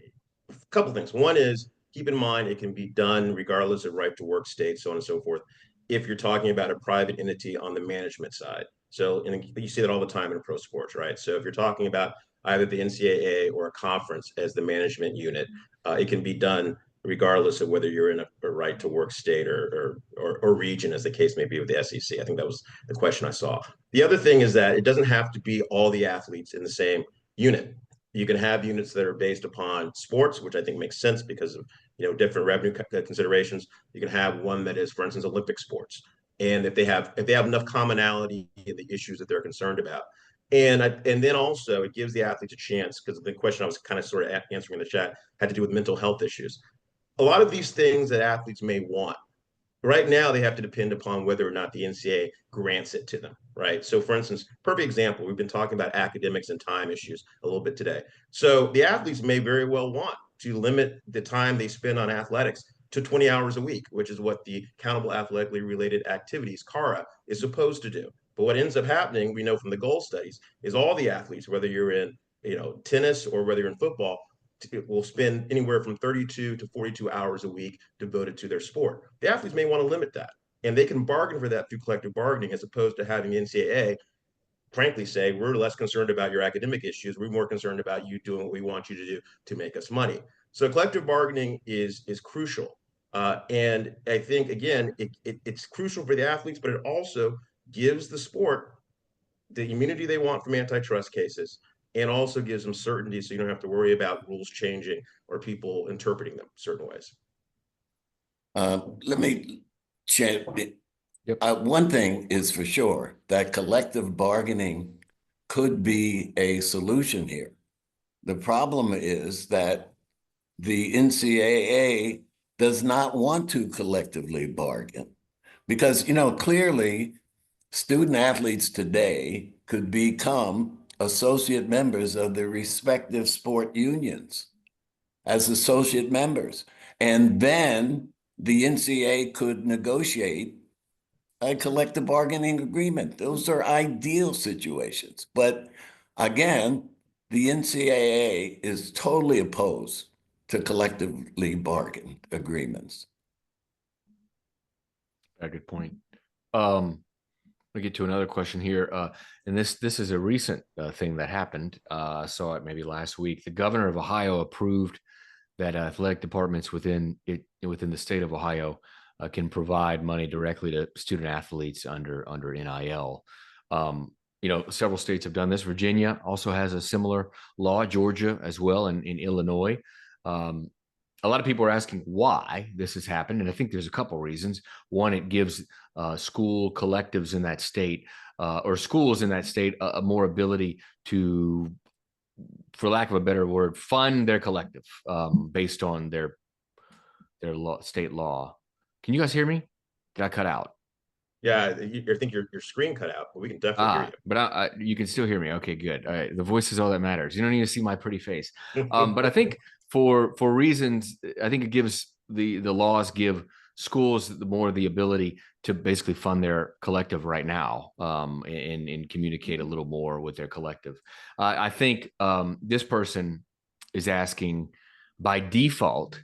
couple things. One is keep in mind it can be done regardless of right to work state, so on and so forth, if you're talking about a private entity on the management side. So and you see that all the time in pro sports, right? So if you're talking about either the NCAA or a conference as the management unit, it can be done regardless of whether you're in a right to work state or region, as the case may be with the SEC. I think that was the question I saw. The other thing is that it doesn't have to be all the athletes in the same unit. You can have units that are based upon sports, which I think makes sense because of different revenue considerations. You can have one that is, for instance, Olympic sports, and if they have enough commonality in the issues that they're concerned about, and then also it gives the athletes a chance, because the question I was kind of sort of answering in the chat had to do with mental health issues. A lot of these things that athletes may want right now, they have to depend upon whether or not the NCAA grants it to them, right? So for instance, perfect example, we've been talking about academics and time issues a little bit today. So the athletes may very well want to limit the time they spend on athletics to 20 hours a week, which is what the Accountable Athletically Related Activities, CARA, is supposed to do. But what ends up happening, we know from the goal studies, is all the athletes, whether you're in tennis or whether you're in football, will spend anywhere from 32 to 42 hours a week devoted to their sport. The athletes may want to limit that, and they can bargain for that through collective bargaining, as opposed to having the NCAA frankly say, we're less concerned about your academic issues. We're more concerned about you doing what we want you to do to make us money. So collective bargaining is crucial. And I think, again, it's crucial for the athletes, but it also gives the sport the immunity they want from antitrust cases, and also gives them certainty, so you don't have to worry about rules changing or people interpreting them certain ways. Let me check. Yep. One thing is for sure, that collective bargaining could be a solution here. The problem is that the NCAA does not want to collectively bargain because, clearly student athletes today could become associate members of their respective sport unions as associate members. And then the NCAA could negotiate a collective bargaining agreement. Those are ideal situations. But again, the NCAA is totally opposed to collectively bargain agreements. A good point. We get to another question here, and this is a recent thing that happened. I saw it maybe last week. The governor of Ohio approved that athletic departments within the state of Ohio can provide money directly to student athletes under NIL. Several states have done this. Virginia also has a similar law, Georgia as well, and in Illinois. A lot of people are asking why this has happened, and I think there's a couple reasons. One, it gives school collectives in that state or schools in that state a more ability to, for lack of a better word, fund their collective based on their state law. Can you guys hear me? Did I cut out? Yeah, I think your screen cut out, but we can definitely hear you. But you can still hear me. Okay, good. All right. The voice is all that matters. You don't need to see my pretty face. But I think for reasons, I think it gives the laws give schools the ability to basically fund their collective right now and communicate a little more with their collective. I think this person is asking, by default,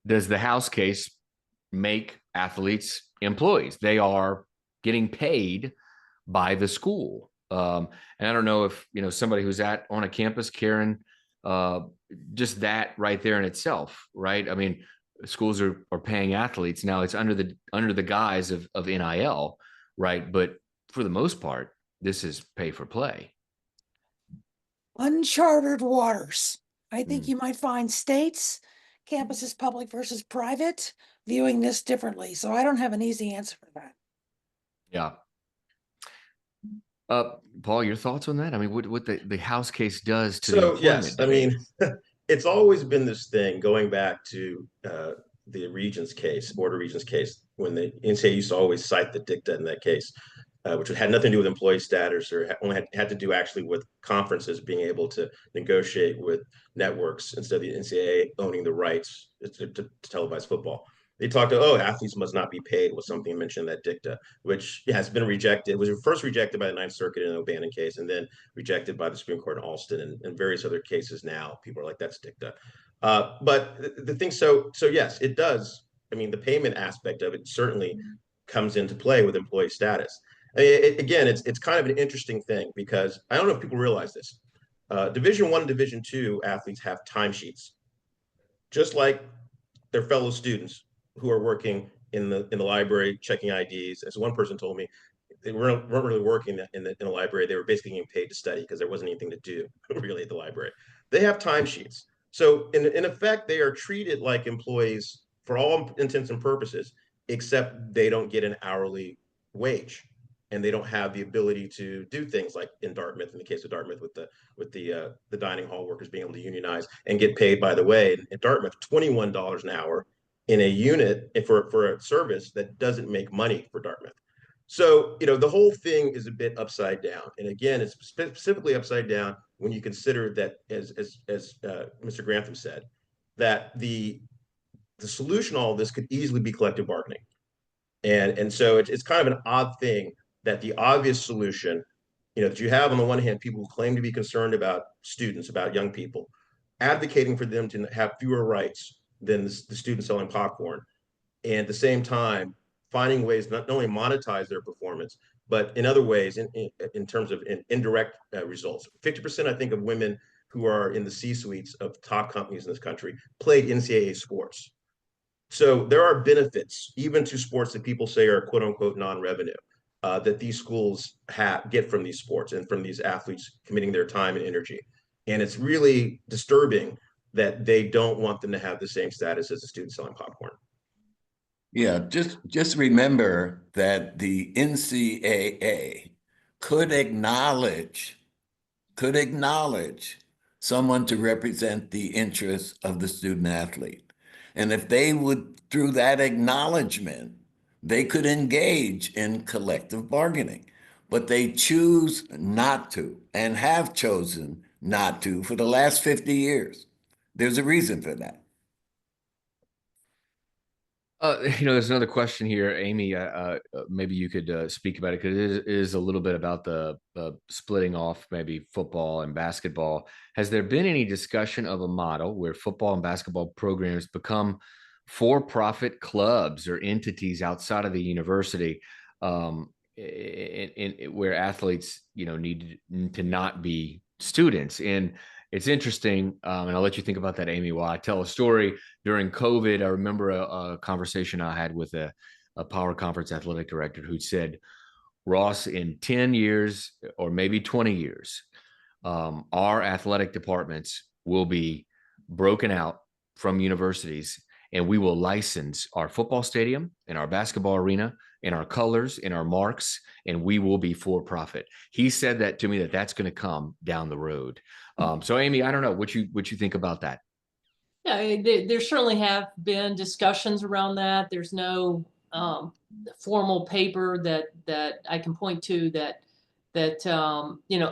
does the House case make athletes employees? They are getting paid by the school. And I don't know if, somebody who's on a campus, Karen, just that right there in itself, right? I mean, schools are paying athletes. Now it's under the guise of NIL, right? But for the most part, this is pay for play. Uncharted waters. I think you might find states, campuses, public versus private, viewing this differently. So I don't have an easy answer for that. Yeah. Paul, your thoughts on that? I mean, what the House case does to the employment yes, I mean, it's always been this thing going back to the Regents case, Board of Regents case, when the NCAA used to always cite the dicta in that case, which had nothing to do with employee status, or only had to do actually with conferences being able to negotiate with networks instead of the NCAA owning the rights to televise football. They talked to, oh, athletes must not be paid, was something mentioned in that dicta, which has been rejected. It was first rejected by the Ninth Circuit in the O'Bannon case, and then rejected by the Supreme Court in Alston and various other cases now. People are like, that's dicta. But the thing, so yes, it does. I mean, the payment aspect of it certainly comes into play with employee status. Again, it's kind of an interesting thing because I don't know if people realize this. Division I, Division II athletes have timesheets, just like their fellow students who are working in the library checking IDs. As one person told me, they weren't really working in the library. They were basically getting paid to study because there wasn't anything to do really at the library. They have timesheets. So in effect, they are treated like employees for all intents and purposes, except they don't get an hourly wage. And they don't have the ability to do things like in Dartmouth, in the case of Dartmouth, with the dining hall workers being able to unionize and get paid. By the way, in Dartmouth, $21 an hour in a unit for a service that doesn't make money for Dartmouth. So, the whole thing is a bit upside down. And again, it's specifically upside down when you consider that, as Mr. Grantham said, that the solution to all of this could easily be collective bargaining. And so it's kind of an odd thing that the obvious solution, that you have on the one hand, people who claim to be concerned about students, about young people, advocating for them to have fewer rights than the students selling popcorn. And at the same time, finding ways not only monetize their performance, but in other ways, in terms of indirect results. 50%, I think, of women who are in the C-suites of top companies in this country played NCAA sports. So there are benefits, even to sports that people say are quote unquote non-revenue, that these schools get from these sports and from these athletes committing their time and energy. And it's really disturbing that they don't want them to have the same status as a student selling popcorn. Yeah, just remember that the NCAA could acknowledge someone to represent the interests of the student athlete. And if they would, through that acknowledgement, they could engage in collective bargaining, but they choose not to and have chosen not to for the last 50 years. There's a reason for that. There's another question here, Amy. Maybe you could speak about it because it is a little bit about the splitting off maybe football and basketball. Has there been any discussion of a model where football and basketball programs become for-profit clubs or entities outside of the university, where athletes, need to not be students? And it's interesting, and I'll let you think about that, Amy, while I tell a story. During COVID, I remember a conversation I had with a Power Conference athletic director who said, Ross, in 10 years or maybe 20 years, our athletic departments will be broken out from universities, and we will license our football stadium and our basketball arena and our colors and our marks, and we will be for profit. He said that to me, that's going to come down the road. So Amy, I don't know what you think about that. Yeah, there certainly have been discussions around that. There's no formal paper that I can point to that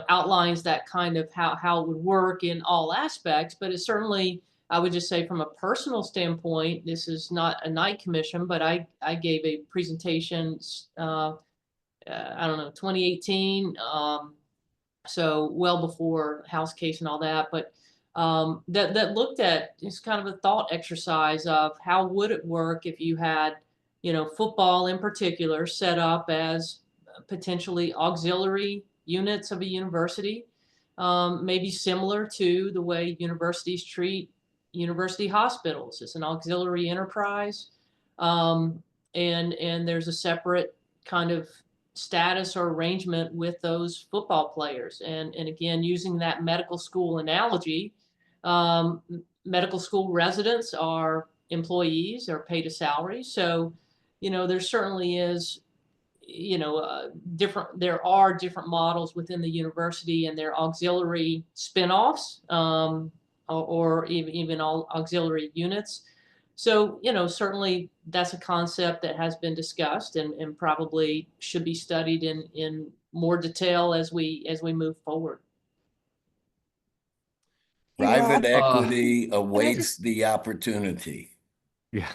outlines that kind of how it would work in all aspects. But it certainly, I would just say, from a personal standpoint, this is not a Knight Commission, but I gave a presentation, I don't know, 2018, so well before House case and all that, but that looked at just kind of a thought exercise of how would it work if you had, football in particular set up as potentially auxiliary units of a university, maybe similar to the way universities treat university hospitals. It's an auxiliary enterprise, and there's a separate kind of status or arrangement with those football players. And again, using that medical school analogy, medical school residents are employees, are paid a salary. So, there certainly is, there are different models within the university and their auxiliary spinoffs, or even all auxiliary units. So, certainly that's a concept that has been discussed and probably should be studied in more detail as we move forward. Hey, Rob, Private equity can I awaits just the opportunity. Yeah.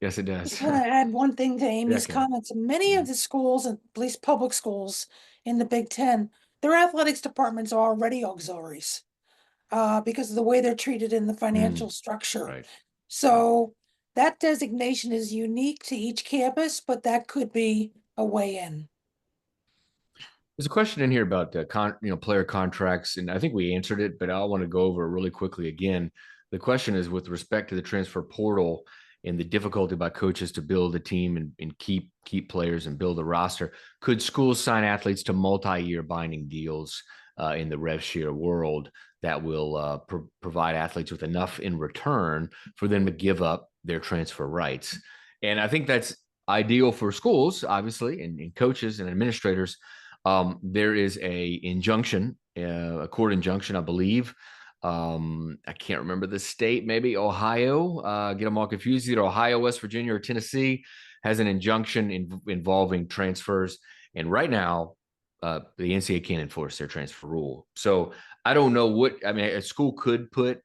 Yes, it does. just want to add one thing to Amy's Ken. comments. Many of the schools, and at least public schools in the Big Ten, their athletics departments are already auxiliaries because of the way they're treated in the financial structure. Right. So that designation is unique to each campus, but that could be a way in. There's a question in here about player contracts, and I think we answered it, but I want to go over it really quickly again. The question is with respect to the transfer portal and the difficulty by coaches to build a team and keep players and build a roster. Could schools sign athletes to multi-year binding deals in the rev share world that will provide athletes with enough in return for them to give up their transfer rights? And I think that's ideal for schools, obviously, and coaches and administrators. There is a injunction, a court injunction, I believe. I can't remember the state, maybe Ohio, get them all confused. Either Ohio, West Virginia, or Tennessee has an injunction involving transfers. And right now, the NCAA can't enforce their transfer rule. So I don't know a school could put,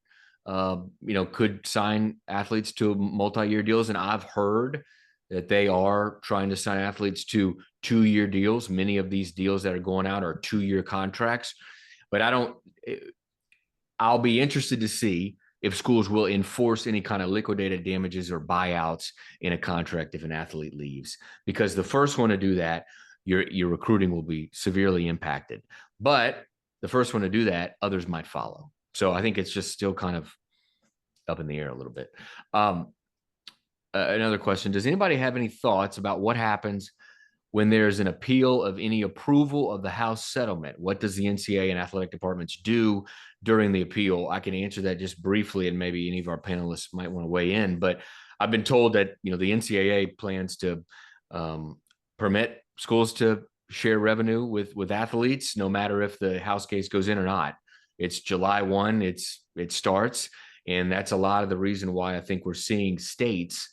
could sign athletes to multi-year deals. And I've heard that they are trying to sign athletes to 2-year deals. Many of these deals that are going out are 2-year contracts, but I'll be interested to see if schools will enforce any kind of liquidated damages or buyouts in a contract if an athlete leaves, because the first one to do that, your recruiting will be severely impacted. But the first one to do that, others might follow. So I think it's just still kind of up in the air a little bit. Another question, does anybody have any thoughts about what happens when there's an appeal of any approval of the House settlement? What does the NCAA and athletic departments do during the appeal? I can answer that just briefly, and maybe any of our panelists might want to weigh in. But I've been told that the NCAA plans to permit schools to share revenue with athletes, no matter if the House case goes in or not. It's July 1. It starts, and that's a lot of the reason why I think we're seeing states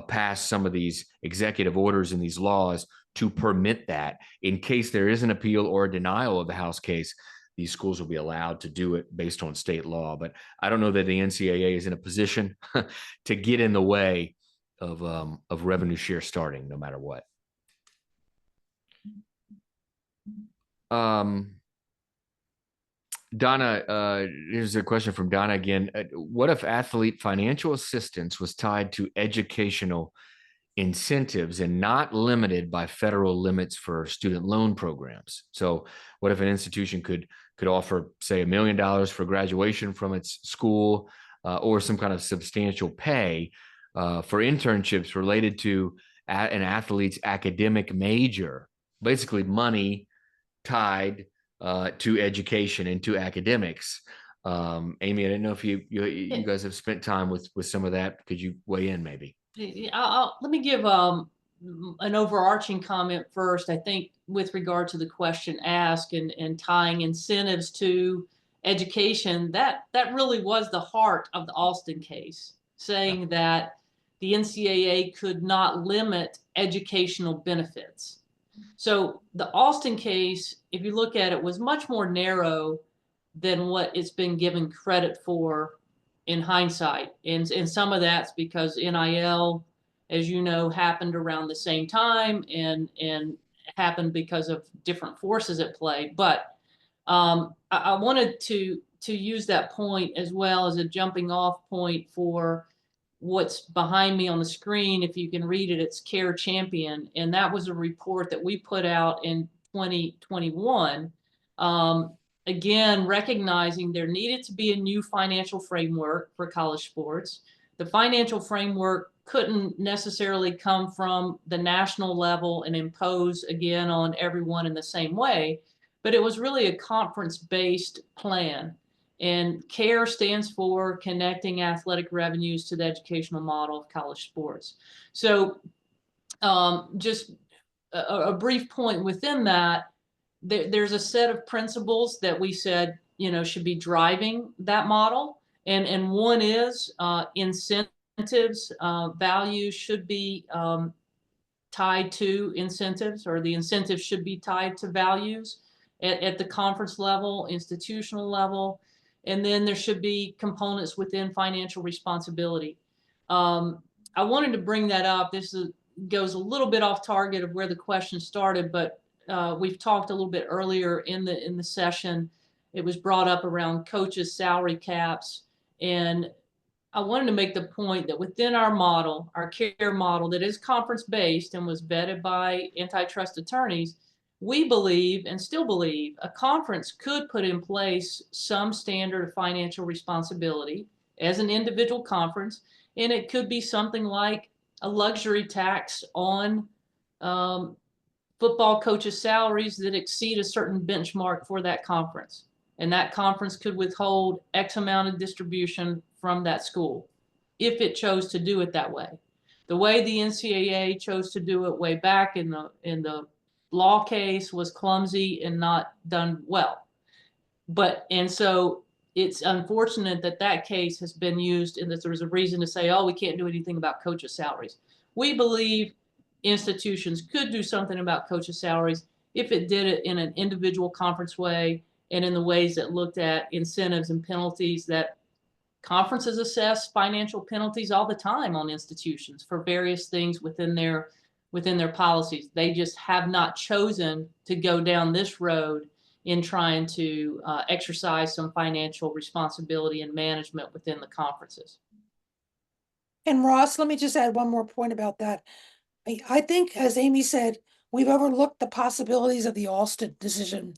pass some of these executive orders and these laws to permit that. In case there is an appeal or a denial of the House case, these schools will be allowed to do it based on state law. But I don't know that the NCAA is in a position to get in the way of revenue share starting, no matter what. Donna, here's a question from Donna again. What if athlete financial assistance was tied to educational incentives and not limited by federal limits for student loan programs? So what if an institution could offer, say, $1 million for graduation from its school or some kind of substantial pay for internships related to an athlete's academic major, basically money tied to education and to academics. Amy, I didn't know if you guys have spent time with some of that. Could you weigh in maybe? Let me give an overarching comment first. I think with regard to the question asked and tying incentives to education, that really was the heart of the Alston case, saying that the NCAA could not limit educational benefits. So the Alston case, if you look at it, was much more narrow than what it's been given credit for in hindsight. And some of that's because NIL, as you know, happened around the same time and happened because of different forces at play. But I wanted to use that point as well as a jumping off point for what's behind me on the screen. If you can read it, it's Care Champion. And that was a report that we put out in 2021. Again, recognizing there needed to be a new financial framework for college sports. The financial framework couldn't necessarily come from the national level and impose again on everyone in the same way, but it was really a conference-based plan. And CARE stands for Connecting Athletic Revenues to the Educational Model of College Sports. So just a brief point within that, there's a set of principles that we said, should be driving that model. And one is incentives incentives, values should be tied to incentives, or the incentives should be tied to values at the conference level, institutional level, and then there should be components within financial responsibility. I wanted to bring that up. Goes a little bit off target of where the question started, but we've talked a little bit earlier in the session. It was brought up around coaches' salary caps, and I wanted to make the point that within our model, our care model that is conference-based and was vetted by antitrust attorneys, we believe and still believe a conference could put in place some standard of financial responsibility as an individual conference, and it could be something like a luxury tax on football coaches' salaries that exceed a certain benchmark for that conference. And that conference could withhold X amount of distribution from that school if it chose to do it that way. The way the NCAA chose to do it way back in the law case was clumsy and not done well. And so it's unfortunate that that case has been used and that there's a reason to say, oh, we can't do anything about coaches' salaries. We believe institutions could do something about coaches' salaries if it did it in an individual conference way and in the ways that looked at incentives and penalties. That conferences assess financial penalties all the time on institutions for various things within their policies. They just have not chosen to go down this road in trying to exercise some financial responsibility and management within the conferences. And Ross, let me just add one more point about that. I think, as Amy said, we've overlooked the possibilities of the Alston decision.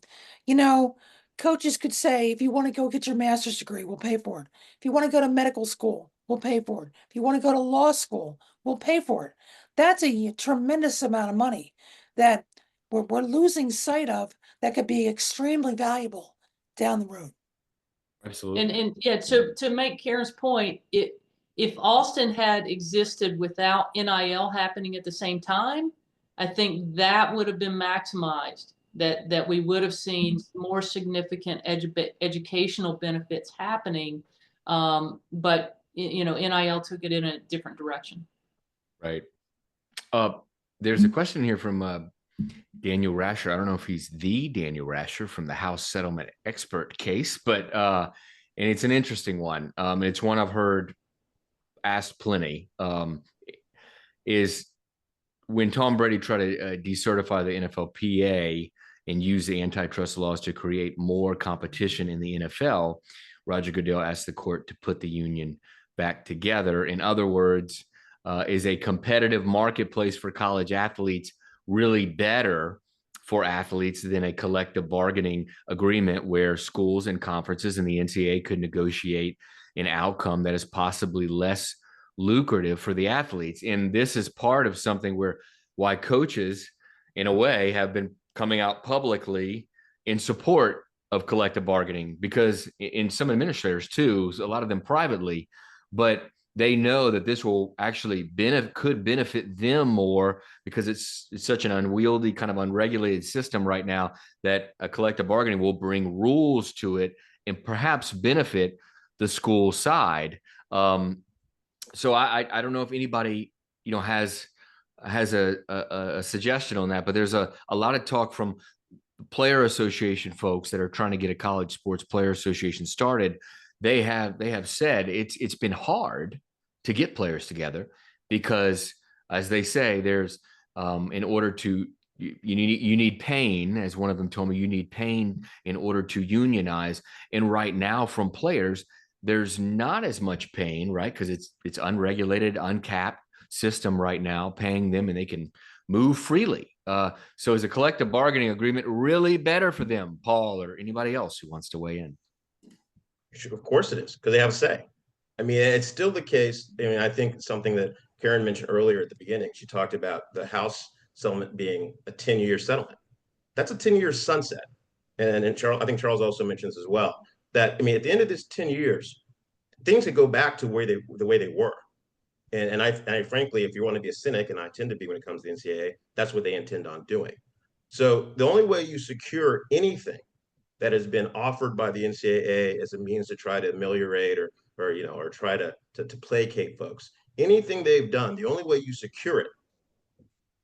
You know, coaches could say, if you want to go get your master's degree, we'll pay for it. If you want to go to medical school, we'll pay for it. If you want to go to law school, we'll pay for it. That's a tremendous amount of money that we're losing sight of that could be extremely valuable down the road. Absolutely. And yeah, to make Karen's point, if Alston had existed without NIL happening at the same time, I think that would have been maximized, that we would have seen more significant educational benefits happening. But you know, NIL took it in a different direction. Right. There's a question here from Daniel Rasher. I don't know if he's the Daniel Rasher from the House Settlement Expert case, but and it's an interesting one. It's one I've heard asked plenty. Is when Tom Brady tried to decertify the NFLPA and use the antitrust laws to create more competition in the NFL, Roger Goodell asked the court to put the union back together. In other words, is a competitive marketplace for college athletes really better for athletes than a collective bargaining agreement where schools and conferences and the NCAA could negotiate an outcome that is possibly less lucrative for the athletes? And this is part of something why coaches, in a way, have been coming out publicly in support of collective bargaining, because in some administrators too, a lot of them privately, but they know that this will actually could benefit them more, because it's such an unwieldy, kind of unregulated system right now, that a collective bargaining will bring rules to it and perhaps benefit the school side. So I don't know if anybody, you know, has a suggestion on that, but there's a lot of talk from player association folks that are trying to get a college sports player association started. They have said it's been hard to get players together because, as they say, there's in order to you need pain, as one of them told me, you need pain in order to unionize. And right now, from players, there's not as much pain, right? Because it's unregulated, uncapped system right now, paying them, and they can move freely. So is a collective bargaining agreement really better for them, Paul, or anybody else who wants to weigh in? Of course it is, because they have a say. I mean, it's still the case. I mean, I think something that Karen mentioned earlier at the beginning, she talked about the House settlement being a 10-year settlement. That's a 10-year sunset. And Charles, I think Charles also mentions as well, that, I mean, at the end of this 10 years, things could go back to the way they were. And I frankly, if you want to be a cynic, and I tend to be when it comes to the NCAA, that's what they intend on doing. So the only way you secure anything that has been offered by the NCAA as a means to try to ameliorate or try to placate folks anything they've done, the only way you secure it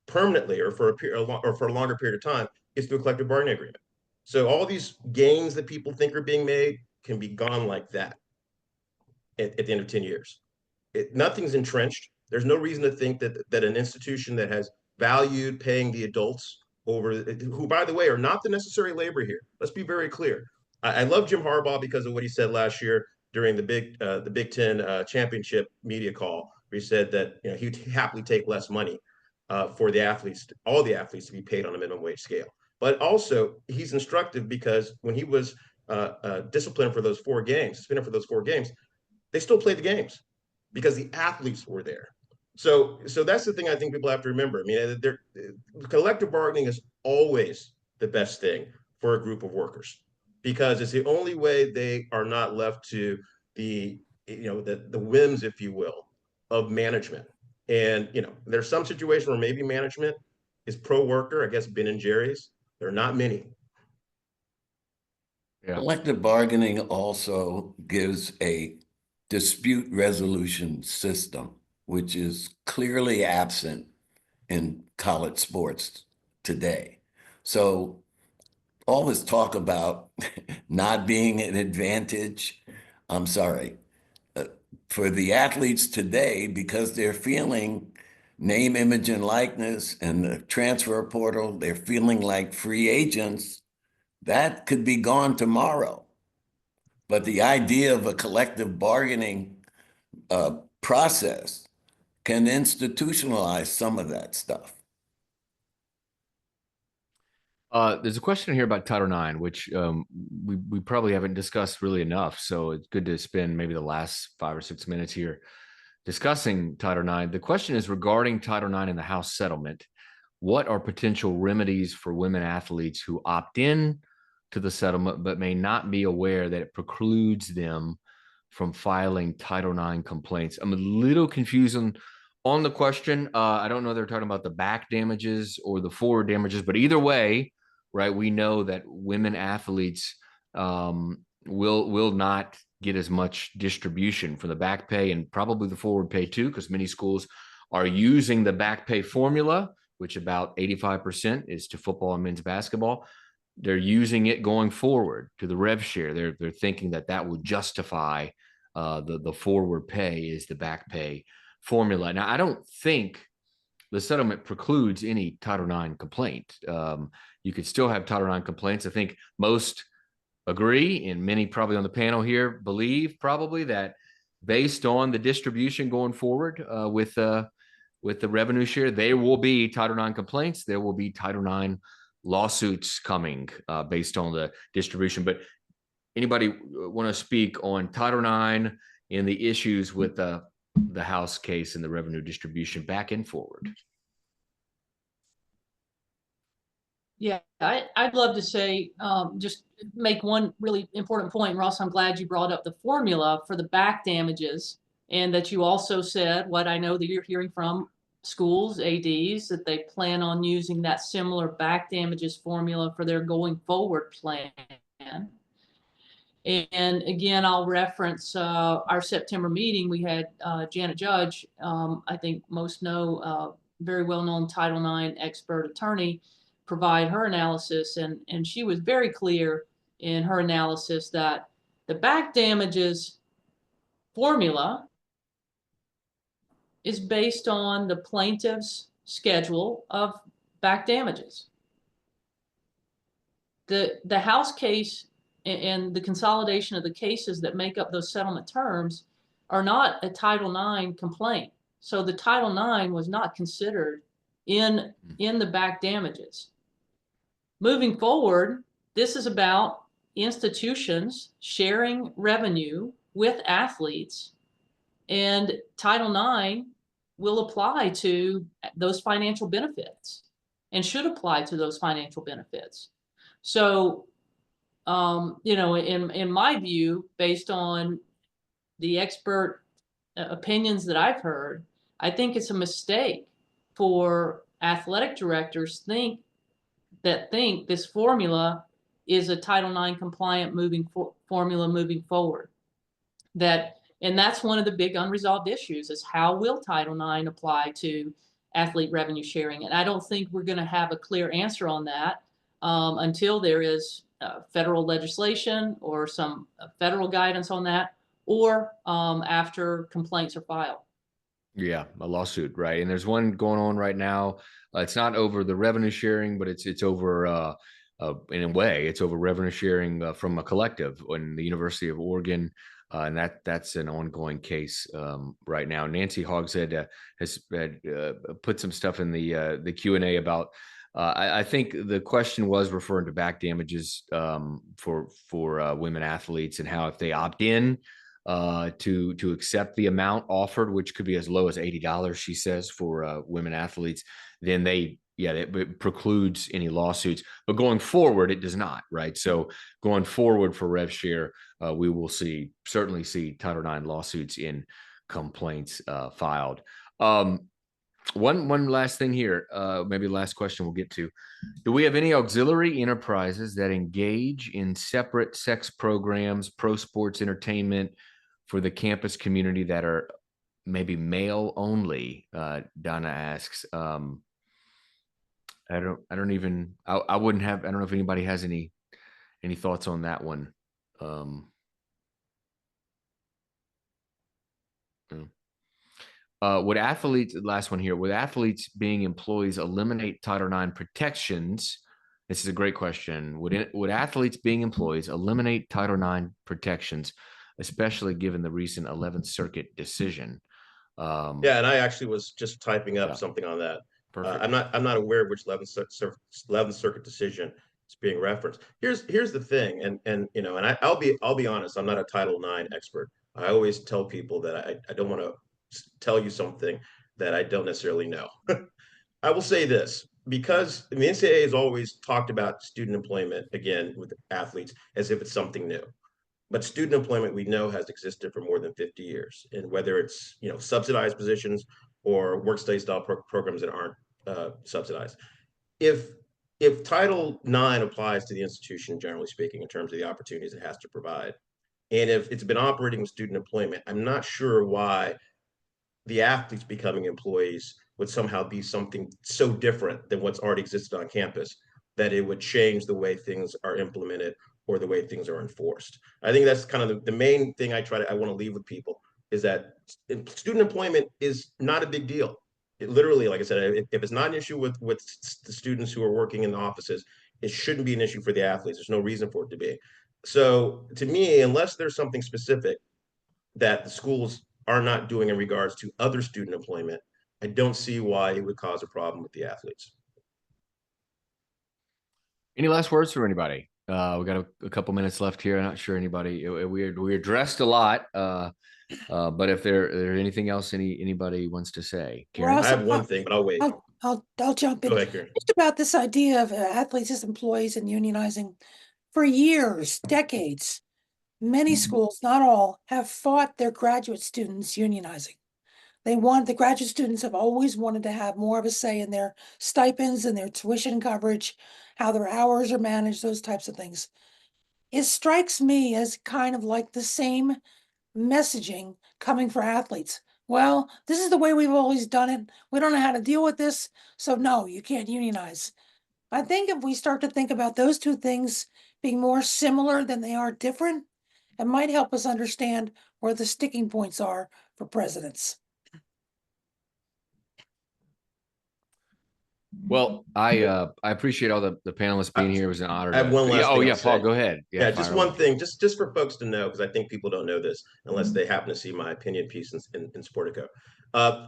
permanently or for a longer period of time is through a collective bargaining agreement. So all these gains that people think are being made can be gone like that at the end of 10 years. Nothing's entrenched. There's no reason to think that an institution that has valued paying the adults over, who, by the way, are not the necessary labor here. Let's be very clear. I love Jim Harbaugh because of what he said last year during the Big Ten championship media call, where he said that he'd happily take less money for the athletes, all the athletes, to be paid on a minimum wage scale. But also, he's instructive because when he was disciplined for those 4 games, suspended for those 4 games, they still played the games because the athletes were there. So that's the thing I think people have to remember. I mean, collective bargaining is always the best thing for a group of workers because it's the only way they are not left to the whims, if you will, of management. And there's some situation where maybe management is pro-worker. I guess Ben and Jerry's. There are not many. Yeah. Collective bargaining also gives a dispute resolution system, which is clearly absent in college sports today. So all this talk about not being an advantage, I'm sorry, for the athletes today, because they're feeling name, image, and likeness and the transfer portal, they're feeling like free agents, that could be gone tomorrow. But the idea of a collective bargaining process can institutionalize some of that stuff. There's a question here about Title IX, which we probably haven't discussed really enough. So it's good to spend maybe the last 5 or 6 minutes here discussing Title IX. The question is regarding Title IX in the House settlement. What are potential remedies for women athletes who opt in to the settlement but may not be aware that it precludes them from filing Title IX complaints? I'm a little confused on the question. I don't know if they're talking about the back damages or the forward damages, but either way, right, we know that women athletes will not get as much distribution for the back pay and probably the forward pay too, because many schools are using the back pay formula, which about 85% is to football and men's basketball. They're using it going forward to the rev share. They're thinking that would justify the forward pay is the back pay formula. Now, I don't think the settlement precludes any Title IX complaint. You could still have Title IX complaints. I think most agree, and many probably on the panel here believe probably that based on the distribution going forward with the revenue share, there will be Title IX complaints. There will be Title IX lawsuits coming based on the distribution. But anybody want to speak on Title IX and the issues with the House case and the revenue distribution back and forward? Yeah, I'd love to say, just make one really important point. Ross, I'm glad you brought up the formula for the back damages, and that you also said what I know that you're hearing from schools, ADs, that they plan on using that similar back damages formula for their going forward plan. And again, I'll reference our September meeting. We had Janet Judge, I think most know, very well-known Title IX expert attorney, provide her analysis. And she was very clear in her analysis that the back damages formula is based on the plaintiff's schedule of back damages. The House case and the consolidation of the cases that make up those settlement terms are not a Title IX complaint. So the Title IX was not considered in the back damages. Moving forward, this is about institutions sharing revenue with athletes, and Title IX will apply to those financial benefits and should apply to those financial benefits. So, in my view, based on the expert opinions that I've heard, I think it's a mistake for athletic directors think this formula is a Title IX compliant formula moving forward. That And that's one of the big unresolved issues is how will Title IX apply to athlete revenue sharing? And I don't think we're going to have a clear answer on that until there is federal legislation or some federal guidance on that, or after complaints are filed. Yeah, a lawsuit, right? And there's one going on right now. It's not over the revenue sharing, but it's over in a way, it's over revenue sharing from a collective in the University of Oregon. And that's an ongoing case right now. Nancy Hogshead has put some stuff in the Q&A about. I think the question was referring to back damages for women athletes and how if they opt in to accept the amount offered, which could be as low as $80, she says, for women athletes, then it precludes any lawsuits. But going forward, it does not, right? So going forward for rev share, we will certainly see Title IX lawsuits in complaints filed. One last thing here, maybe last question we'll get to. Do we have any auxiliary enterprises that engage in separate sex programs, pro sports entertainment for the campus community that are maybe male only? Donna asks. I don't know if anybody has any thoughts on that one. Would athletes, last one here, would athletes being employees eliminate Title IX protections? This is a great question. Would athletes being employees eliminate Title IX protections, especially given the recent 11th Circuit decision? Yeah, and I actually was just typing up something on that. I'm not aware of which 11th Circuit decision is being referenced. Here's the thing, and I'll be honest, I'm not a Title IX expert. I always tell people that I don't want to tell you something that I don't necessarily know. I will say this, because the NCAA has always talked about student employment, again, with athletes as if it's something new. But student employment, we know, has existed for more than 50 years. And whether it's subsidized positions or work study style programs that aren't subsidized. If Title IX applies to the institution, generally speaking, in terms of the opportunities it has to provide, and if it's been operating with student employment, I'm not sure why the athletes becoming employees would somehow be something so different than what's already existed on campus that it would change the way things are implemented or the way things are enforced. I think that's kind of the main thing I want to leave with people is that student employment is not a big deal. It literally, like I said, if it's not an issue with the students who are working in the offices, it shouldn't be an issue for the athletes. There's no reason for it to be. So to me, unless there's something specific that the schools are not doing in regards to other student employment, I don't see why it would cause a problem with the athletes. Any last words for anybody? We got a couple minutes left here. I'm not sure anybody. We addressed a lot, but if there's anything else anybody wants to say, Karen? I have one thing, but I'll wait. I'll jump in. Go ahead, Karen. Just about this idea of athletes as employees and unionizing for years, decades. Many schools, not all, have fought their graduate students unionizing. The graduate students have always wanted to have more of a say in their stipends and their tuition coverage, how their hours are managed, those types of things. It strikes me as kind of like the same messaging coming for athletes. Well, this is the way we've always done it. We don't know how to deal with this. So no, you can't unionize. I think if we start to think about those two things being more similar than they are different, it might help us understand where the sticking points are for presidents. Well, I appreciate all the panelists being here. It was an honor. I have one last thing. Paul, go ahead. Yeah, just one thing, just for folks to know, because I think people don't know this unless they happen to see my opinion piece in Sportico.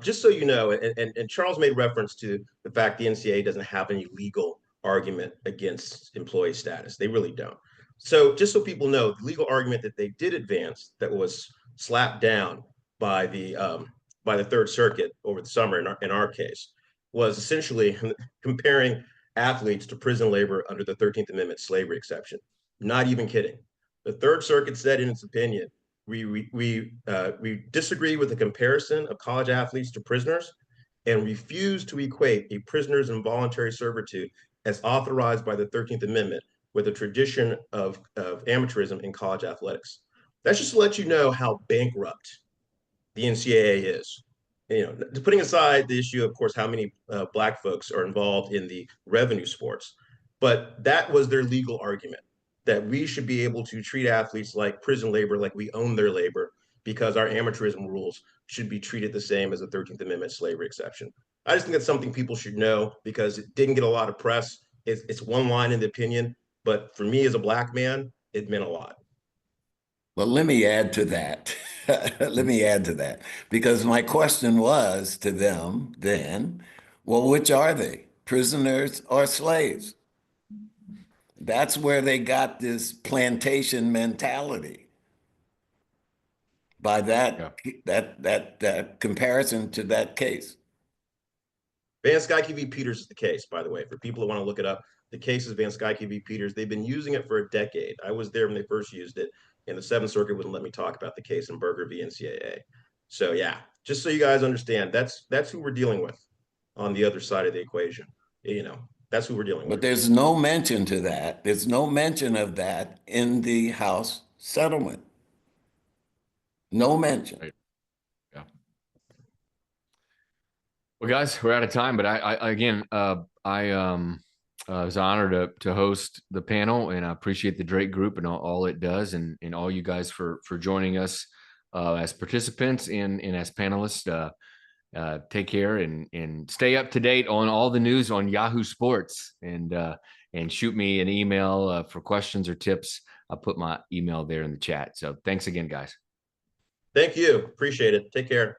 Just so you know, and Charles made reference to the fact the NCAA doesn't have any legal argument against employee status. They really don't. So just so people know, the legal argument that they did advance that was slapped down by the Third Circuit over the summer in our case was essentially comparing athletes to prison labor under the 13th Amendment slavery exception. Not even kidding. The Third Circuit said in its opinion, we disagree with the comparison of college athletes to prisoners and refuse to equate a prisoner's involuntary servitude as authorized by the 13th Amendment with a tradition of amateurism in college athletics. That's just to let you know how bankrupt the NCAA is. Putting aside the issue, of course, how many Black folks are involved in the revenue sports, but that was their legal argument, that we should be able to treat athletes like prison labor, like we own their labor, because our amateurism rules should be treated the same as the 13th Amendment slavery exception. I just think that's something people should know because it didn't get a lot of press. It's one line in the opinion, but for me as a Black man, it meant a lot. Well, let me add to that. Let me add to that. Because my question was to them then, well, which are they, prisoners or slaves? That's where they got this plantation mentality. By that, that comparison to that case. Van Skyke v. Peters is the case, by the way, for people who want to look it up. The case is Van Skyke v. Peters. They've been using it for a decade. I was there when they first used it, and the Seventh Circuit wouldn't let me talk about the case in Berger v. NCAA. So yeah, just so you guys understand, that's who we're dealing with on the other side of the equation. That's who we're dealing with. But there's no mention to that. There's no mention of that in the House settlement. No mention. Right. Yeah. Well, guys, we're out of time, but I was honored to host the panel, and I appreciate the Drake Group and all it does, and all you guys for joining us as participants and as panelists. Take care and stay up to date on all the news on Yahoo Sports, and shoot me an email for questions or tips. I'll put my email there in the chat. So thanks again, guys. Thank you. Appreciate it. Take care.